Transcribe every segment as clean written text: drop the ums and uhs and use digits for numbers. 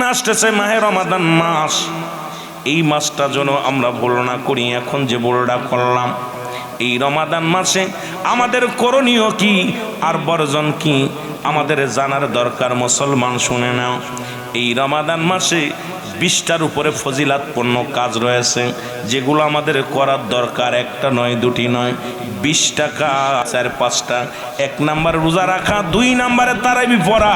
সামনে আসতেছে মাহে রমাদান মাস। এই মাসটা যেন আমরা ভুল না করি। এখন যে ভুলটা করলাম, এই রমাদান মাসে আমাদের করণীয় কি আর বর্জন কি আমাদের জানার দরকার। মুসলমান শুনে নাও, এই রমাদান মাসে 20টার উপরে ফজিলাতপূর্ণ কাজ রয়েছে, যেগুলো আমাদের করার দরকার। একটা নয়, দুটি নয়, 20 টাকা 4-5টা। 1 নাম্বার রোজা রাখা, 2 নাম্বারে তারাবি পড়া,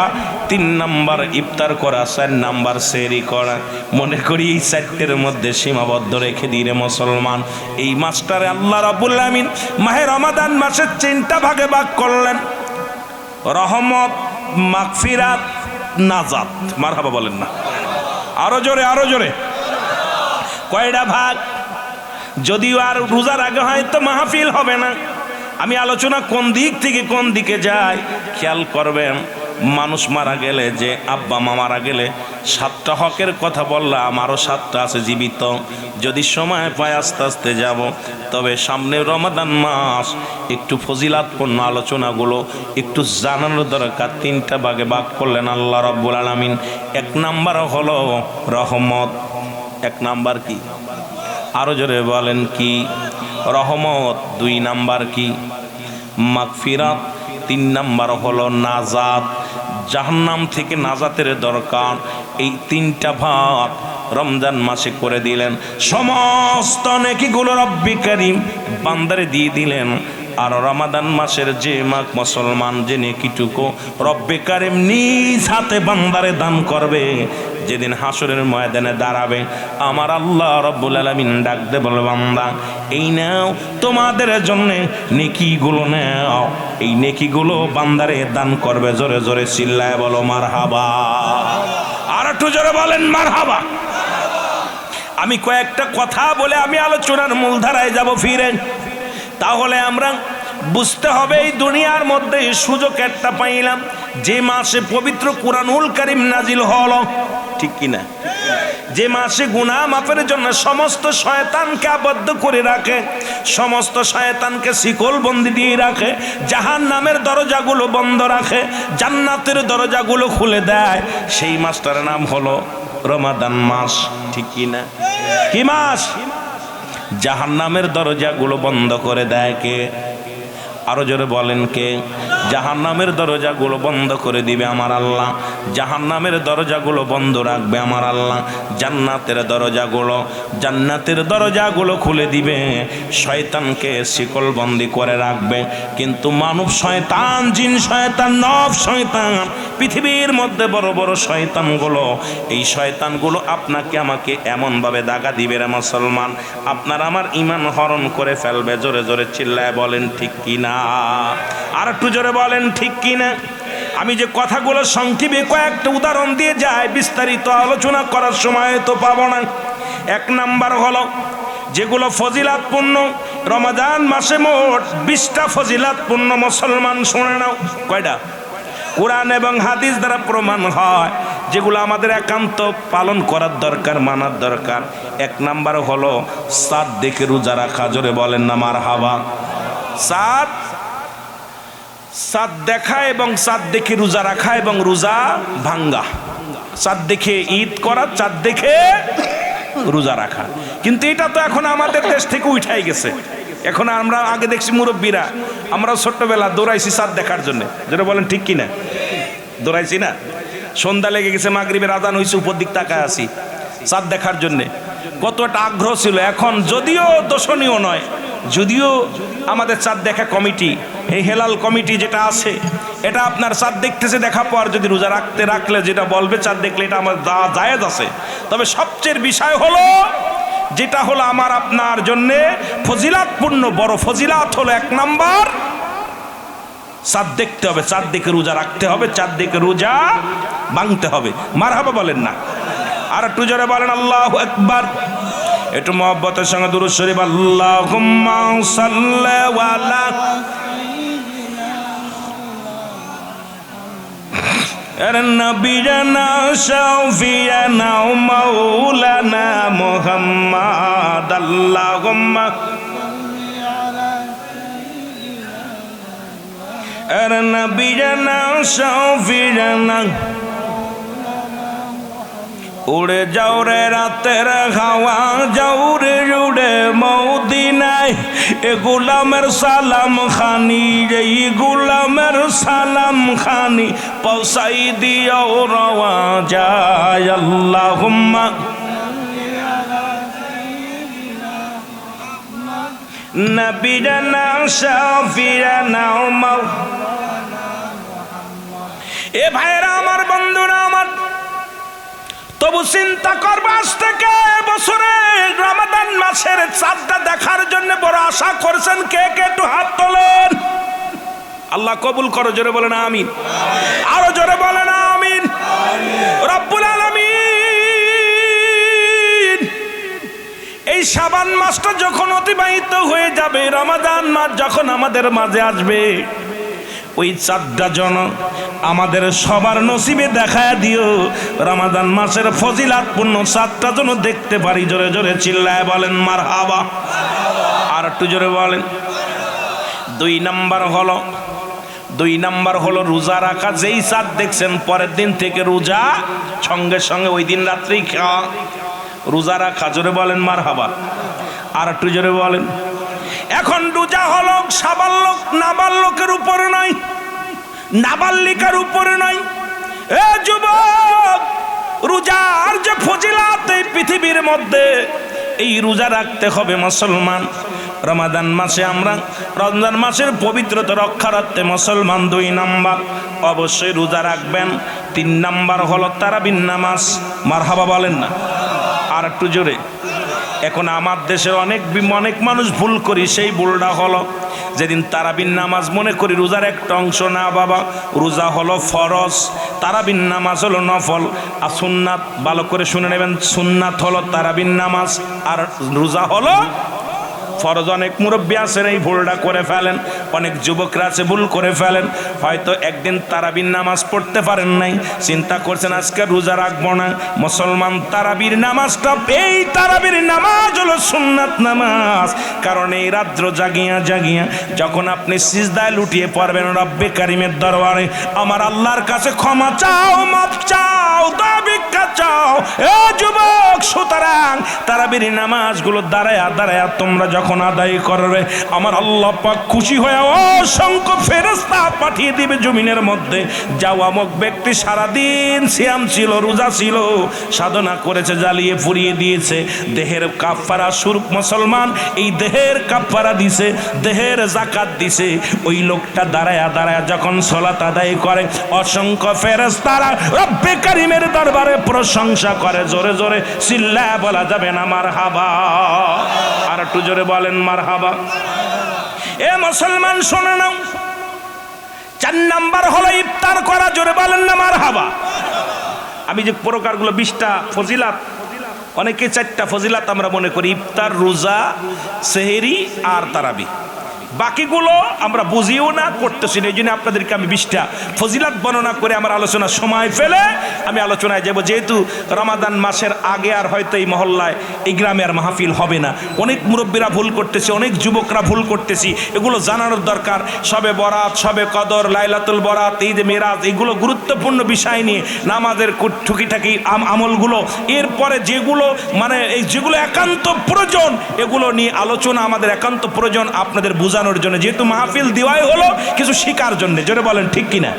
3 নাম্বার ইফতার করা, 4 নাম্বার সেহরি করা। মনে করি এই 4টের মধ্যে সীমাবদ্ধ রেখে দিলে মুসলমান, এই মাসটারে আল্লাহ রাব্বুল আমিন মাহে রমাদান মাসের 3টা ভাগে ভাগ করলেন: রহমত, মাগফিরাত, নাজাত। মারহাবা বলেন না, আরো জোরে, আরো জোরে। কয়টা ভাগ? যদিও আর রোজার আগে হয়তো মাহফিল হবে না, আমি আলোচনা কোন দিক থেকে কোন দিকে যাই খেয়াল করবেন। মানুষ মারা গেলে, যে আব্বা মা মারা গেলে 7টা হকের কথা বললাম, আরও 7টা আছে জীবিত। যদি সময় পায় আস্তে আস্তে যাব। তবে সামনে রমাদান মাস, একটু ফজিলাতপূর্ণ আলোচনাগুলো একটু জানানোর দরকার। 3টা ভাগে ভাগ করলেন আল্লাহ রাব্বুল আলামিন। 1 নাম্বার হলো রহমত। 1 নাম্বার কি? আরো জোরে বলেন কি? রহমত। 2 নাম্বার কি? মাগফিরাত। 3 নাম্বার হলো নাজাত, জাহান্নাম থেকে নাজাতের দরকার। এই 3টা ভাগ রমজান মাসে করে দিলেন। সমস্ত নেকিগুলো রব্বি কারীম বান্দারে দিয়ে দিলেন। আর রমাদান মাসের যে মাস মুসলমান যে নেকিটুকু রব্বে কারীম নিজ হাতে বান্দারে দান করবে, যেদিন হাসরের ময়দানে দাঁড়াবে, আমার আল্লাহ রব্বুল আলামিন ডাক দে বলে, বান্দা এই নাও তোমাদের জন্য নেকিগুলো নাও। এই নেকিগুলো বান্দারে দান করবে। জোরে জোরে চিল্লায় বলো মারহাবা। আর একটু জোরে বলেন মারহাবা। আমি কয়েকটা কথা বলে আমি আলোচনার মূলধারায় যাব ফিরে। তাহলে আমরা বুঝতে হবে এই দুনিয়ার মধ্যে সুযোগ একটা পাইলাম, যে মাসে পবিত্র কুরআনুল কারীম নাজিল হলো, ঠিক কিনা? যে মাসে গুনাহ মাফের জন্য সমস্ত শয়তানকে আবদ্ধ করে রাখে, সমস্ত শয়তানকে শিকল বন্দি দিয়ে রাখে, জাহান্নামের দরজাগুলো বন্ধ রাখে, জান্নাতের দরজাগুলো খুলে দেয়, সেই মাসটার নাম হলো রমাদান মাস, ঠিক কিনা? কি মাস? জাহান্নামের দরজাগুলো বন্ধ করে দেয় কে? আরো জোরে বলেন কে? জাহান্নামের দরজাগুলো বন্ধ করে দিবে আমার আল্লাহ। জাহান্নামের দরজাগুলো বন্ধ রাখবে আমার আল্লাহ। জান্নাতের দরজাগুলো খুলে দিবে, শয়তানকে শিকলবন্দি করে রাখবে। কিন্তু মানব শয়তান, জিন শয়তান, নফস শয়তান, পৃথিবীর মধ্যে বড় বড় শয়তানগুলো, এই শয়তানগুলো আপনাকে আমাকে এমনভাবে দাগা দিবে রে মুসলমান, আপনার আমার ঈমান হরণ করে ফেলবে। জোরে জোরে চিল্লায় বলেন ঠিক কিনা? আর একটু জোরে বলেন ঠিক কিনা? আমি যে কথাগুলো সংক্ষেপে কয়েকটা উদাহরণ দিয়ে যাই, বিস্তারিত আলোচনা করার সময় তো পাবো না। 1 নাম্বার হলো যেগুলো ফজিলাতপূর্ণ, রমাদান মাসে মোট 20টা ফজিলাতপূর্ণ। মুসলমান শুনে নাও। কয়টা? কোরআন এবং হাদিস দ্বারা প্রমাণ হয়, যেগুলো আমাদের একান্ত পালন করার দরকার, মানার দরকার। 1 নাম্বার হলো চাঁদ দেখে রোজা রাখা। জোরে বলেন না মারহাবা। চাঁদ দেখা এবং চাঁদ দেখে রোজা রাখা এবং রোজা ভাঙ্গা। চাঁদ দেখে ঈদ করা, চাঁদ দেখে রোজা রাখা। কিন্তু এটা তো এখন আমাদের দেশ থেকে উঠাই গেছে। এখন আমরা আগে দেখছি মুরব্বীরা, আমরা ছোট্টবেলা দৌড়াইছি চাঁদ দেখার জন্য। যেটা বলেন ঠিক কিনা? দৌড়াইছি না? সন্ধ্যা লেগে গেছে, মাগরিবের আজান হয়েছে, উপর দিক তাকায় আছি চাঁদ দেখার জন্য। কত একটা আগ্রহ ছিল। এখন যদিও দর্শনীয় নয়, যদিও আমাদের চাঁদ দেখা কমিটি, এই হেলাল কমিটি যেটা আছে, এটা আপনার চাঁদ দেখতেছে, দেখা পর যদি রোজা রাখলে যেটা বলবে চাঁদ দেখলে এটা আমার জায়েজ আছে। তবে সবচেয়ে বিষয় হলো, যেটা হলো আমার আপনার জন্যে ফজিলাতপূর্ণ, বড় ফজিলাত হলো 1 নাম্বার চাঁদ দেখতে হবে, চাঁদ দেখে রোজা রাখতে হবে, চাঁদ দেখে রোজা ভাঙতে হবে। মারহাবা বলেন না? আর একটু জোরে বলেন আল্লাহু আকবার। একটু মহব্বতের সঙ্গে দুরূদ শরীফ, আল্লাহুম্মা সাল্লি আলা নবিয়ানা শাফিয়ানা মাওলানা মুহাম্মদ। আল্লাহুম্মা নবিয়ানা শাফিয়ানা উড়ে যাও রে রাতের হাওয়া, যাও রে উড়ে মদিনায়, এ গোলামের সালাম খানি, এই গোলামের সালাম খানি পৌঁছাই দিও রওয়া যায়। আল্লাহুম্মা নবিয়ানা শাফিয়ানা মাওলানা। এ ভাইরা আমার, বন্ধুরা আমার, তবু চিন্তা করবো আজ থেকে বছরে রমাদান মাসের চাঁদটা দেখার জন্য বড় আশা করছেন কে কে? একটু হাত তোলেন। আল্লাহ কবুল করো, জোরে বলেন আমিন। আরো জোরে বলেন আমিন। রব্বুল আলামিন এই শাবান মাসটা যখন অতিবাহিত হয়ে যাবে, রমাদান মাস যখন আমাদের মাঝে আসবে, ওই চাঁদটা যেন আমাদের সবার নসিবে দেখায় দিও। রমাদান মাসের ফজিলাতপূর্ণ চাঁদটা যেন দেখতে পারি। জোরে জোরে চিল্লায় বলেন মারহাবা। আর একটু জোরে বলেন। দুই নাম্বার হলো রোজা রাখা। যেই চাঁদ দেখছেন পরের দিন থেকে রোজা, সঙ্গে সঙ্গে ওই দিন রাত্রেই খাওয়া, রোজা রাখা। জোরে বলেন মারহাবা। আর একটু জোরে বলেন। এখন রোজা হলো সাবালক নাবালকের উপরে নয়, নাবালিকার উপরে নয়। এ যুবক, রোজার যে ফজিলাত এই পৃথিবীর মধ্যে, এই রোজা রাখতে হবে মুসলমান। রমাদান মাসে আমরা রমজান মাসের পবিত্রতা রক্ষার্থে মুসলমান 2 নাম্বার অবশ্যই রোজা রাখবেন। 3 নাম্বার হলো তারাবির নামাজ। মারহাবা বলেন না। আর একটু জোরে। এখন আমার দেশের অনেক মানুষ ভুল করি। সেই ভুলটা হলো যেদিন তারাবির নামাজ মনে করি রোজার একটা অংশ। না বাবা, রোজা হলো ফরজ, তারাবির নামাজ হলো নফল। আর সুন্নাত, ভালো করে শুনে নেবেন, সুন্নাত হলো তারাবির নামাজ আর রোজা হলো ফরজ। অনেক মুরব্বী আছেন এই ভুলটা করে ফেলেন, অনেক যুবকরা আছে ভুল করে ফেলেন। হয়তো একদিন তারাবির নামাজ পড়তে পারেন নাই, চিন্তা করছেন আজকে রোজা রাখবো না। মুসলমান, তারাবির নামাজটা, এই তারাবির নামাজ হলো সুন্নাত নামাজ। কারণ এই রাত্র জাগিয়া জাগিয়া যখন আপনি সিজদায় লুটিয়ে পড়বেন রব্বে কারিমের দরবারে, আমার আল্লাহর কাছে ক্ষমা চাও, মাফ চাও, দয়া ভিক্ষা চাও। এ যুবক, সুতরাং তারাবির নামাজগুলো দাঁড়ায়া দাঁড়ায়া তোমরা যখন আদায় করবে, আমার আল্লাহ পাক খুশি হয়ে অসংখ্য ফেরেশতা পাঠিয়ে দিবে জমিনের মধ্যে। যাও, অমুক ব্যক্তি সারাদিন সিয়াম ছিল, রোজা ছিল, সাধনা করেছে, জ্বালিয়ে পুড়িয়ে দিয়েছে, দেহের কাফারা স্বরূপ মুসলমান এই দেহের কাফারা দিছে, দেহের যাকাত দিছে। ওই লোকটা দাঁড়ায়া দাঁড়ায়া যখন সালাত আদায় করে, অসংখ্য ফেরেশতারা রব্বে কারিমের দরবারে প্রশংসা করে। জোরে জোরে চিল্লায়া বলা যাবে না মারহাবা। আর একটু জোরে বলেন মারহাবা। এ মুসলমান শোনো নাও, 4 নাম্বার হলো ইফতার করা। জোরে বলেন না মারহাবা। আমি যে প্রকারগুলো 20টা ফজিলাত, অনেকে 4টা ফজিলাত আমরা মনে করি, ইফতার, রোজা, সেহেরি আর তারাবি। বাকিগুলো আমরা বুঝিও না, করতেছি না। এই জন্য আপনাদেরকে আমি 20টা ফজিলাত বর্ণনা করে আমার আলোচনার সময় ফেলে আমি আলোচনায় যাব। যেহেতু রমাদান মাসের আগে আর হয়তো এই মহল্লায়, এই গ্রামে আর মাহফিল হবে না। অনেক মুরব্বীরা ভুল করতেছি, অনেক যুবকরা ভুল করতেছি, এগুলো জানানোর দরকার। সবে বরাত, সবে কদর, লাইলাতুল বরাত, ঈদ মিরাজ, এগুলো গুরুত্বপূর্ণ বিষয় নিয়ে নামাজের টুকিটাকি আমলগুলো, এরপরে যেগুলো মানে এই যেগুলো একান্ত প্রয়োজন, এগুলো নিয়ে আলোচনা আমাদের একান্ত প্রয়োজন আপনাদের বোঝানোর জন্য। যেহেতু মাহফিল দেওয়াই হলো কিছু শিকার জন্য। জোরে বলেন ঠিক কিনা?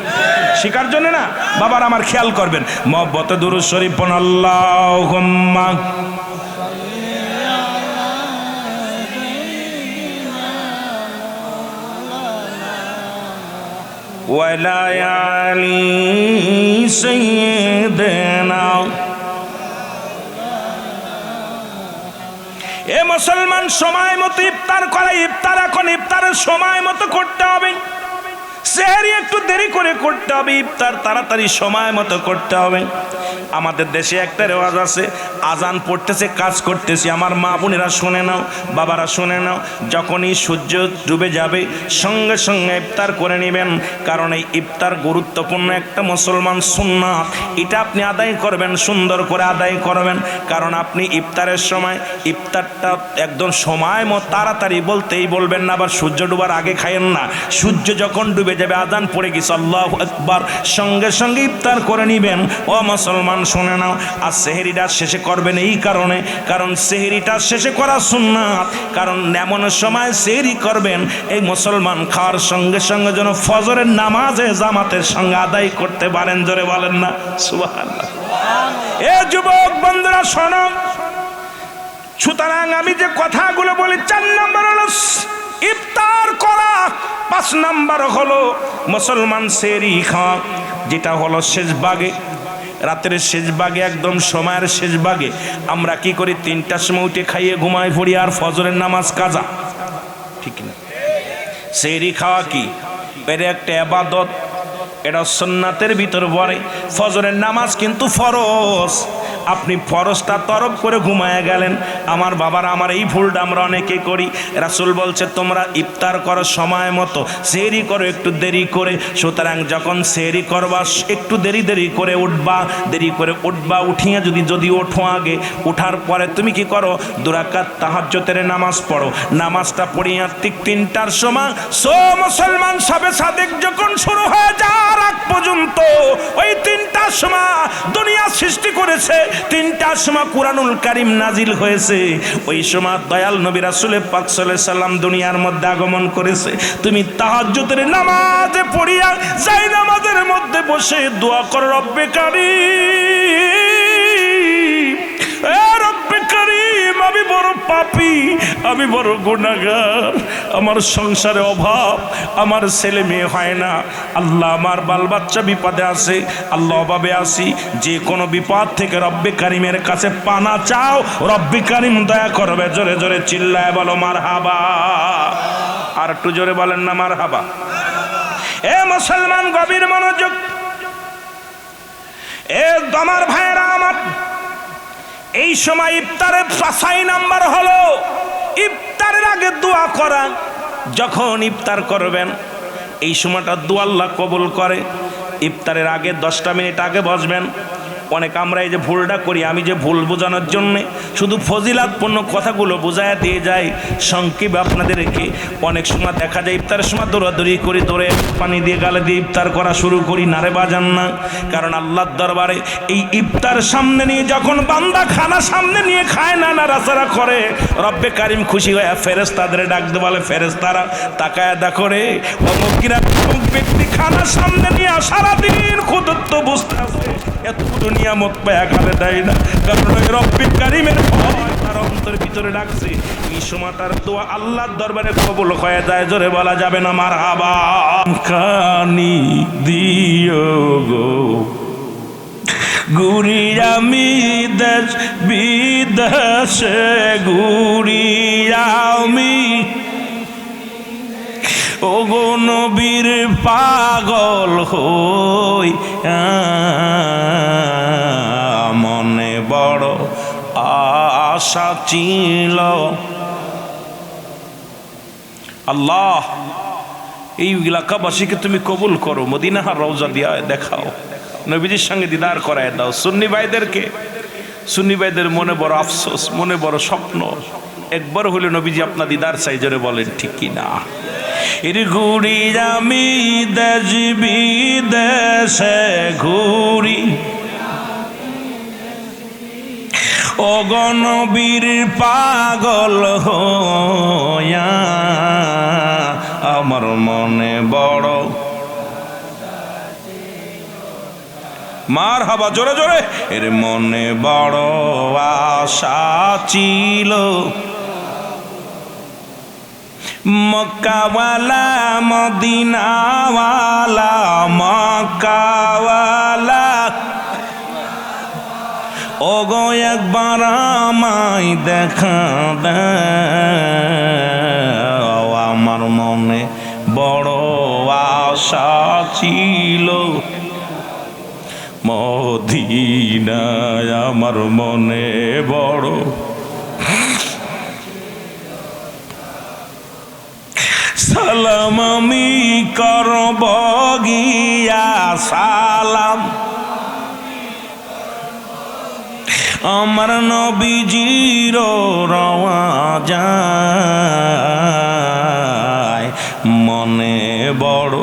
শিকার জন্য না। বাবার আমার খেয়াল করবেন, মহব্বত দুরূদ শরীফ পড়ুন। আল্লাহুম্মা ওয়া আলা আলি সাইয়্যিদিনা। এ মুসলমান, সময় মতো ইফতার করা। ইফতার এখন ইফতারের সময় মতো করতে হবে। সেহরি একটু দেরি করে করতে হবে, ইফতার তাড়াতাড়ি সময় মতো করতে হবে। আমাদের দেশে একটা রেওয়াজ আছে, আজান পড়তেছে, কাজ করতেছি। আমার মা বোনেরা শুনে নাও, বাবারা শুনে নাও, যখনই সূর্য ডুবে যাবে সঙ্গে সঙ্গে ইফতার করে নেবেন। কারণ এই ইফতার গুরুত্বপূর্ণ একটা মুসলমান সুন্নাত। এটা আপনি আদায় করবেন, সুন্দর করে আদায় করবেন। কারণ আপনি ইফতারের সময় ইফতারটা একদম সময় মতো তাড়াতাড়ি বলতেই বলবেন না, আবার সূর্য ডুবার আগে খাইয়েন না। সূর্য যখন ডুবে যাবে যাবে, আজান পড়ে গেছে, আল্লাহু আকবার, সঙ্গে সঙ্গে ইফতার করে নিবেন। ও মুসলমান শুনে নাও, আর সেহরিটা শেষে করবেন এই কারণে, কারণ সেহরিটা শেষে করা সুন্নাত। কারণ এমন সময় সেহরি করবেন এই মুসলমান খাওয়ার সঙ্গে সঙ্গে যেন ফজরের নামাজে জামাতের সঙ্গে আদায় করতে পারেন। জোরে বলেন না সুবহানাল্লাহ। এ যুবক বন্ধুরা শোনো, সুতরাং আমি যে কথাগুলো বলি, 4 নম্বর হলো ইফতার করা, 5 নম্বর হলো মুসলমান সেহরি খাওয়া, যেটা হলো শেষ ভাগে, রাতের শেষ ভাগে, একদম সময়ের শেষ ভাগে আমরা কি করি, 3টার সময় উঠে খাইয়ে ঘুমাই পড়ি, আর ফজরের নামাজ কাজা, ঠিক না? সেহরি খাওয়া কি এটা একটা ইবাদত, এটা সুন্নাতের ভিতর পড়ে। ফজরের নামাজ কিন্তু ফরজ, আপনি ফরজটা তরফ করে ঘুমায় গেলেন। আমার বাবার, আমার এই ভুলটা আমরা অনেকে করি। রাসূল বলছে তোমরা ইফতার করো সময় মতো, সেহরি করো একটু দেরি করে। সুতরাং যখন সেহরি করবা একটু দেরি করে উঠবা, দেরি করে উঠবা, উঠিয়া যদি ওঠো আগে, উঠার পরে তুমি কি করো, 2 রাকাত তাহাজ্জুদের নামাজ পড়ো। নামাজটা পড়িয়া ঠিক 3টার সময় মুসলমান সবে সাদেক যখন শুরু হয়ে যাওয়ার আগ পর্যন্ত, ওই 3টার সময় দুনিয়া সৃষ্টি করেছে, 3টার সময় কুরআনুল কারীম নাজিল হয়েছে, ওই সময় দয়াল নবী রাসূল পাক সাল্লাল্লাহু আলাইহি সাল্লাম দুনিয়ার মধ্যে আগমন করেছে। তুমি তাহাজ্জুদের নামাজে পড়িয়া যাই নামাজের মধ্যে বসে দোয়া করো, রব্বে কারীম, এ রব্বে কারীম, আমি বড় পাপী, আমি বড় গুনাহগার, আমার সংসারে অভাব, আমার ছেলে মেয়ে হয় না, আল্লাহ আমার বাল বাচ্চা বিপদে আছে, আল্লাহ অভাবে আছি, যে কোনো বিপদ থেকে রব্বে কারিমের কাছে পানা চাও, রব্বে কারিম দয়া করবে। জোরে জোরে চিল্লায় বলো মারহাবা। আর একটু জোরে বলেন না মারহাবা। এ মুসলমান গভীর মনোযোগ, এ আমার ভাইরা আমার, এই সময় ইফতারের 5 নাম্বার হলো ইফতারের আগে দোয়া করা। যখন ইফতার করবেন এই সময়টা দোয়া আল্লাহ কবুল করে। ইফতারের আগে 10টা মিনিট আগে বসবেন। অনেক আমরা এই যে ভুলটা করি, আমি যে ভুল বোঝানোর জন্যে শুধু ফজিলাতপূর্ণ কথাগুলো বোঝায় দিয়ে যাই সংক্ষেপে আপনাদেরকে। অনেক সময় দেখা যায় ইফতারের সময় দৌড়াদৌড়ি করি, দৌড়ে পানি দিয়ে গালে দিয়ে ইফতার করা শুরু করি, নারে বাজান না। কারণ আল্লাহর দরবারে এই ইফতার সামনে নিয়ে যখন বান্দা খানা সামনে নিয়ে খায় না, নাড়াচাড়া করে, রব্বে কারিম খুশি হয়ে ফেরেশতাদের ডাক দে, বলে ফেরেশতারা তাকায় দেখো রে, অমুকিরা ব্যক্তি খানা সামনে নিয়ে সারাদিন ক্ষুদ্রত্ব বুঝতে আছে, এতটুকু নিয়ামত পায়া খালে দেয় না, কারণ ওই রব্বে কারিমের ভয় তার অন্তরের ভিতরে রাখছে। এই সময় তার দোয়া আল্লাহর দরবারে কবুল হয়ে যায়। জোরে বলা যাবে না মারহাবা। কানি দিও গো ঘুরি আমি দেশ বিদেশে, ঘুরি আমি ও গো নবীর পাগল হই, মনে বড় আশা ছিল। আল্লাহ এই এলাকাবাসীকে তুমি কবুল করো, মদিনার রওজা দিয়া দেখাও, নবীজির সঙ্গে দিদার করায় দাও। সুন্নি ভাইদেরকে, সুন্নি ভাইদের মনে বড় আফসোস, মনে বড় স্বপ্ন, একবার হলে নবীজি আপনার দিদার চাই। জোরে বলেন ঠিক কিনা? এর ঘুরি আমি দেশ বিদেশে, ঘুরি ও গো নবীর পাগল হইয়া, আমার মনে বড় মারহাবা। জোরে জোরে। এর মনে বড় আশা ছিল, মক্কাওয়ালা মদিনাওয়ালা, মক্কাওয়ালা ও গো একবার আমায় দেখা দাও, আমার মনে বড় আশা ছিল, মদিনায় আমার মনে বড়। সালাম আমি করব গিয়া, সালাম আমার নবীজির রওয়াজায়, মনে বড়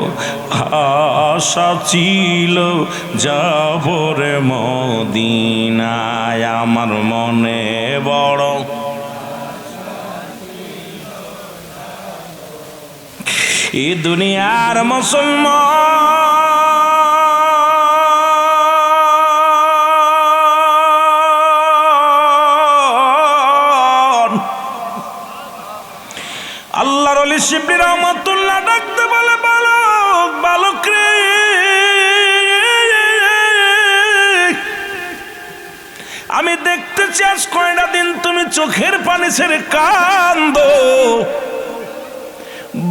আশা ছিল যাব রে মদিনায়, আমার মনে বড় এই দুনিয়ার মুসলমান। আল্লাহর ওলি শিবলি রহমাতুল্লাহ ডাকতে বলে, বালক, বালক রে, আমি দেখতেছি আজ কয়টা দিন তুমি চোখের পানি ছেড়ে কান্দো।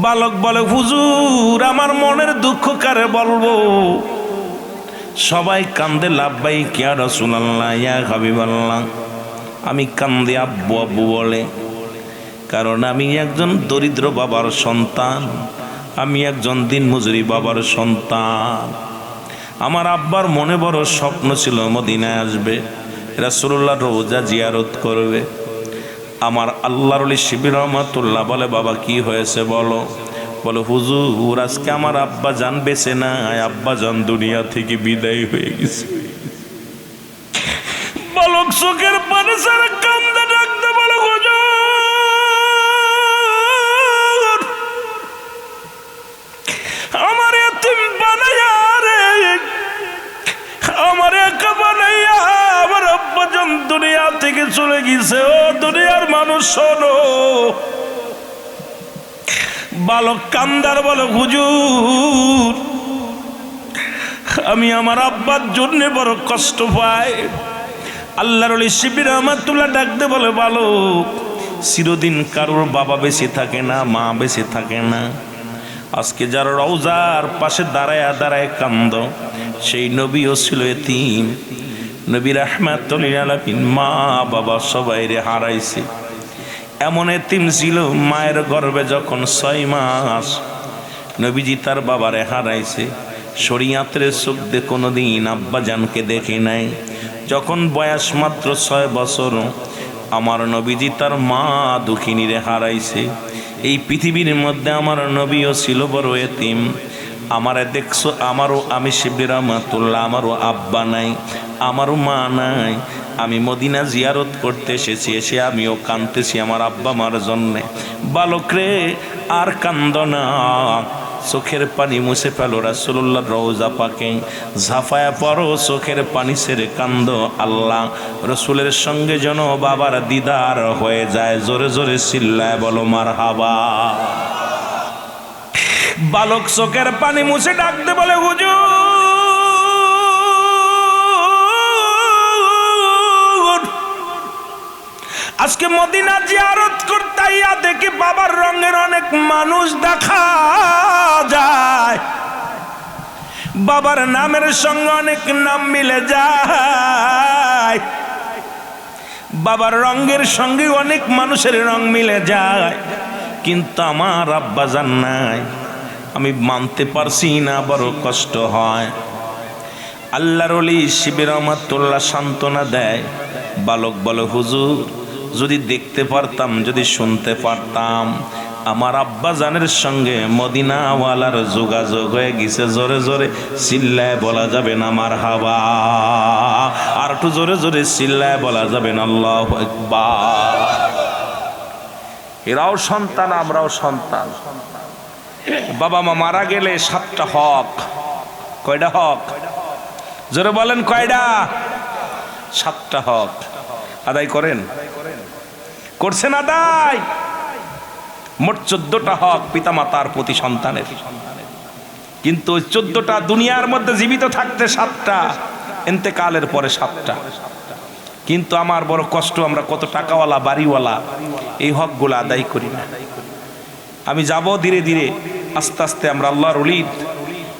বালক বলে, হুজুর আমার মনের দুঃখ কারে বলবো? সবাই কান্দে, লাব্বাইক ইয়া রাসূলুল্লাহ, ইয়া হাবিবাল্লাহ। আমি কান্দে আব্বু আব্বু বলে, কারণ আমি একজন দরিদ্র বাবার সন্তান, আমি একজন দিনমজুরি বাবার সন্তান। আমার আব্বার মনে বড় স্বপ্ন ছিল মদিনায় আসবে, রাসূলুল্লাহ রওজা জিয়ারত করবে। আমার আল্লাহর ওলি শিবির রহমাতুল্লাহ বলে, বাবা কি হয়েছে বলো? বলে, হুজুর আজকে আমার আব্বা জান বেঁচে নাই, আব্বা জান দুনিয়া থেকে বিদায় হয়ে গেছে। বালক চোখের পানি ছেড়ে কান্দে, ডাকতে বলে, হুজুর আমার এতিম বানাইয়া রে, আমার একা বানাইয়া আমার আব্বা জান দুনিয়া থেকে চলে গেছে। ও দুনিয়ার মানুষ শোনো। বালক কান্দার বলে, হুজুর আমি আমার আব্বার জন্য বড় কষ্ট পাই। আল্লাহর ওলি শিবির রহমাতুল্লাহ ডাকতে বলে, বালক চিরদিন কারোর বাবা বেঁচে থাকে না, মা বেঁচে থাকে না। আজকে যার রওজার পাশে দাঁড়ায় দাঁড়ায় কান্দ, সেই নবীও ছিল এতিম। নবী রাহমাতুল লিল আলামিন মা বাবা সবাই রে হারাইছে। এমন এতিম ছিল, মায়ের গর্ভে যখন 6 মাস নবীজি তার বাবারে হারাইছে। শরীয়তের চোখ দিয়ে কোনোদিন আব্বা জানকে দেখে নাই। যখন বয়স মাত্র 6 বছর আমার নবীজি তার মা দুঃখিনীরে হারাইছে। এই পৃথিবীর মধ্যে আমার নবীও ছিল বড় এতিম। আমারে দেখছো, আমারও, আমি শিবলি রহমাতুল্লাহ, আমারও আব্বা নাই, আমারও মা নাই। আমি মদিনা জিয়ারত করতে এসেছি, এসে আমিও কাঁদতেছি আমার আব্বা মার জন্যে। বালক রে আর কান্দ না, চোখের পানি মুছে ফেলো, রাসূলুল্লাহ রওজা পাকে ঝাঁপায়া পড়ো, চোখের পানি ছেড়ে কান্দ। আল্লাহ রসুলের সঙ্গে যেন বাবার দিদার হয়ে যায়। জোরে জোরে চিল্লায় বলো মারহাবা। বালক চোখের পানি মুছে ডাকতে বলে, হুজুর আজকে মদিনা জিয়ারত করতে আইয়া দেখি বাবার রঙের অনেক মানুষ দেখা যায়, বাবার নামের সঙ্গে অনেক নাম মিলে যায়, বাবার রঙের সঙ্গে অনেক মানুষের রং মিলে যায়, কিন্তু আমার আব্বা জান নাই। আমি মানতে পারছি না, বড় কষ্ট হয়। আল্লাহর ওলি শিবির রহমাতুল্লাহ সান্ত্বনা দেয়। বালক বলে, হুজুর যদি দেখতে পারতাম, যদি শুনতে পারতাম, আমার আব্বা জানের সঙ্গে মদিনাওয়ালার যোগাযোগ হয়ে গেছে। জোরে জোরে চিল্লায় বলা যাবে না মারহাবা? আর একটু জোরে জোরে চিল্লায় বলা যাবে না আল্লাহু আকবার? এরাও সন্তান, আমরাও সন্তান। বাবা মা মারা গেলে 7টা হক। কয়টা হক? জোরে বলেন কয়টা? 7টা হক আদায় করেন, করছেন আদায়? মোট 14টা হক পিতামাতার প্রতি সন্তানের। কিন্তু ওই 14টা দুনিয়ার মধ্যে জীবিত থাকতে 7টা, ইন্তেকালের পরে 7টা। কিন্তু আমার বড় কষ্ট, আমরা কত টাকাওয়ালা বাড়িওয়ালা এই হকগুলো আদায় করি না। আমি যাব ধীরে ধীরে, আস্তে আস্তে আমরা আল্লাহর ওলির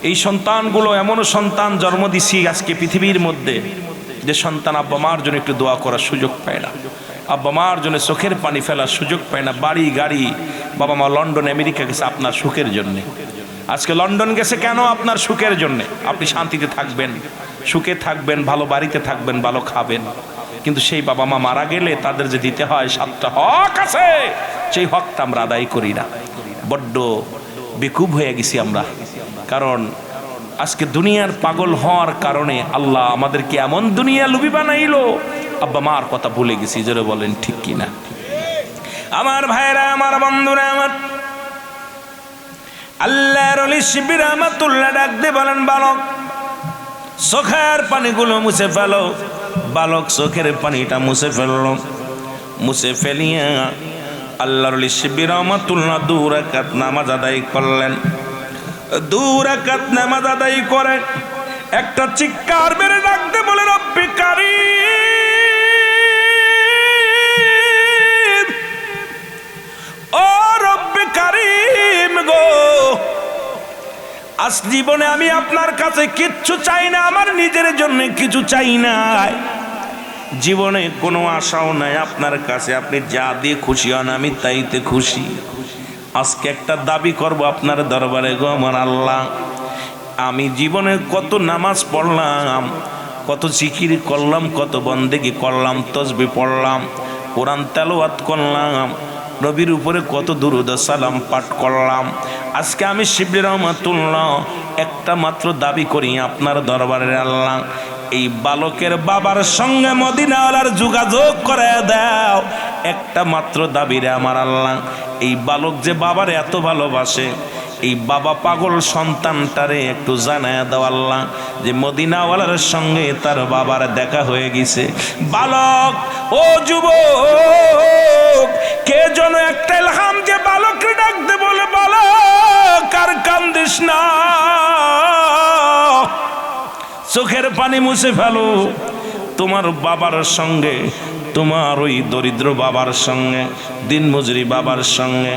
এই সন্তানগুলো, এমনও সন্তান জন্ম দিছি আজকে পৃথিবীর মধ্যে যে সন্তান আব্বা মার জন্য একটু দোয়া করার সুযোগ পায় না, আব্বা মার জন্য চোখের পানি ফেলার সুযোগ পায় না। বাড়ি গাড়ি, বাবা মা লন্ডন আমেরিকা গেছে আপনার সুখের জন্যে। আজকে লন্ডন গেছে কেন? আপনার সুখের জন্যে। আপনি শান্তিতে থাকবেন, সুখে থাকবেন, ভালো বাড়িতে থাকবেন, ভালো খাবেন। কিন্তু সেই বাবা মা মারা গেলে তাদের যে দিতে হয় 7টা হক আছে, সেই হকটা আমরা আদায় করি না। বড্ড বেকুব হয়ে গেছি আমরা। কারণ আজকে দুনিয়ার পাগল হওয়ার কারণে আল্লাহ আমাদেরকে এমন দুনিয়া লুবি বানাইলো, আব্বা মার কথা ভুলে গেছি। জোরে বলেন ঠিক কিনা? আমার ভাইরা, আমার বন্ধুরা, আমার আল্লাহর ওলি শিবির রহমাতুল্লাহ ডাক দিয়ে বলেন, বালক চোখের পানিগুলো মুছে ফেলো। বালক চোখের পানিটা মুছে ফেললো। মুছে ফেলিয়া আল্লাহর ওলি শিবির রহমাতুল্লাহ 2 রাকাত নামাজ আদায় করলেন। 2 রাকাত নামাজ আদায় করে একটা চিৎকার মেরে ডাক দিয়ে বলে, রব্বি কারীম, ও রব্বি কারীম গো, আজ জীবনে আমি আপনার কাছে কিচ্ছু চাই না, আমার নিজের জন্য কিছু চাই না, জীবনে কোনো আশাও নাই আপনার কাছে। আপনি যা দিয়ে খুশি হন আমি তাইতে খুশি। আজকে একটা দাবি করব আপনার দরবারে গো আমার আল্লাহ, আমি জীবনে কত নামাজ পড়লাম, কত জিকির করলাম, কত বন্দেগি করলাম, তসবিহ পড়লাম, কোরআন তেলাওয়াত করলাম, নবীর উপরে কত দুরূদ সালাম পাঠ করলাম। আজকে আমি শিবলি রহমাতুল্লাহ একটা মাত্র দাবি করি আপনার দরবারে আল্লাহ, এই বালকের বাবার সঙ্গে মদিনাওয়ালার যোগাযোগ করে দাও। একটা মাত্র দাবি রে আমার আল্লাহ, এই বালক যে বাবার এত ভালোবাসে, এই বাবা পাগল সন্তানটারে একটু জানায় দাও আল্লাহ যে মদিনাওয়ালার সঙ্গে তার বাবার দেখা হয়ে গেছে। বালক, ও যুবক, কে যেন একটা ইলহাম যে বালককে ডাক দে, বলে বালক আর কান্দিস না, চোখের পানি মুছে ফেলো। তোমার বাবার সঙ্গে, তোমার ওই দরিদ্র বাবার সঙ্গে, দিনমজুরি বাবার সঙ্গে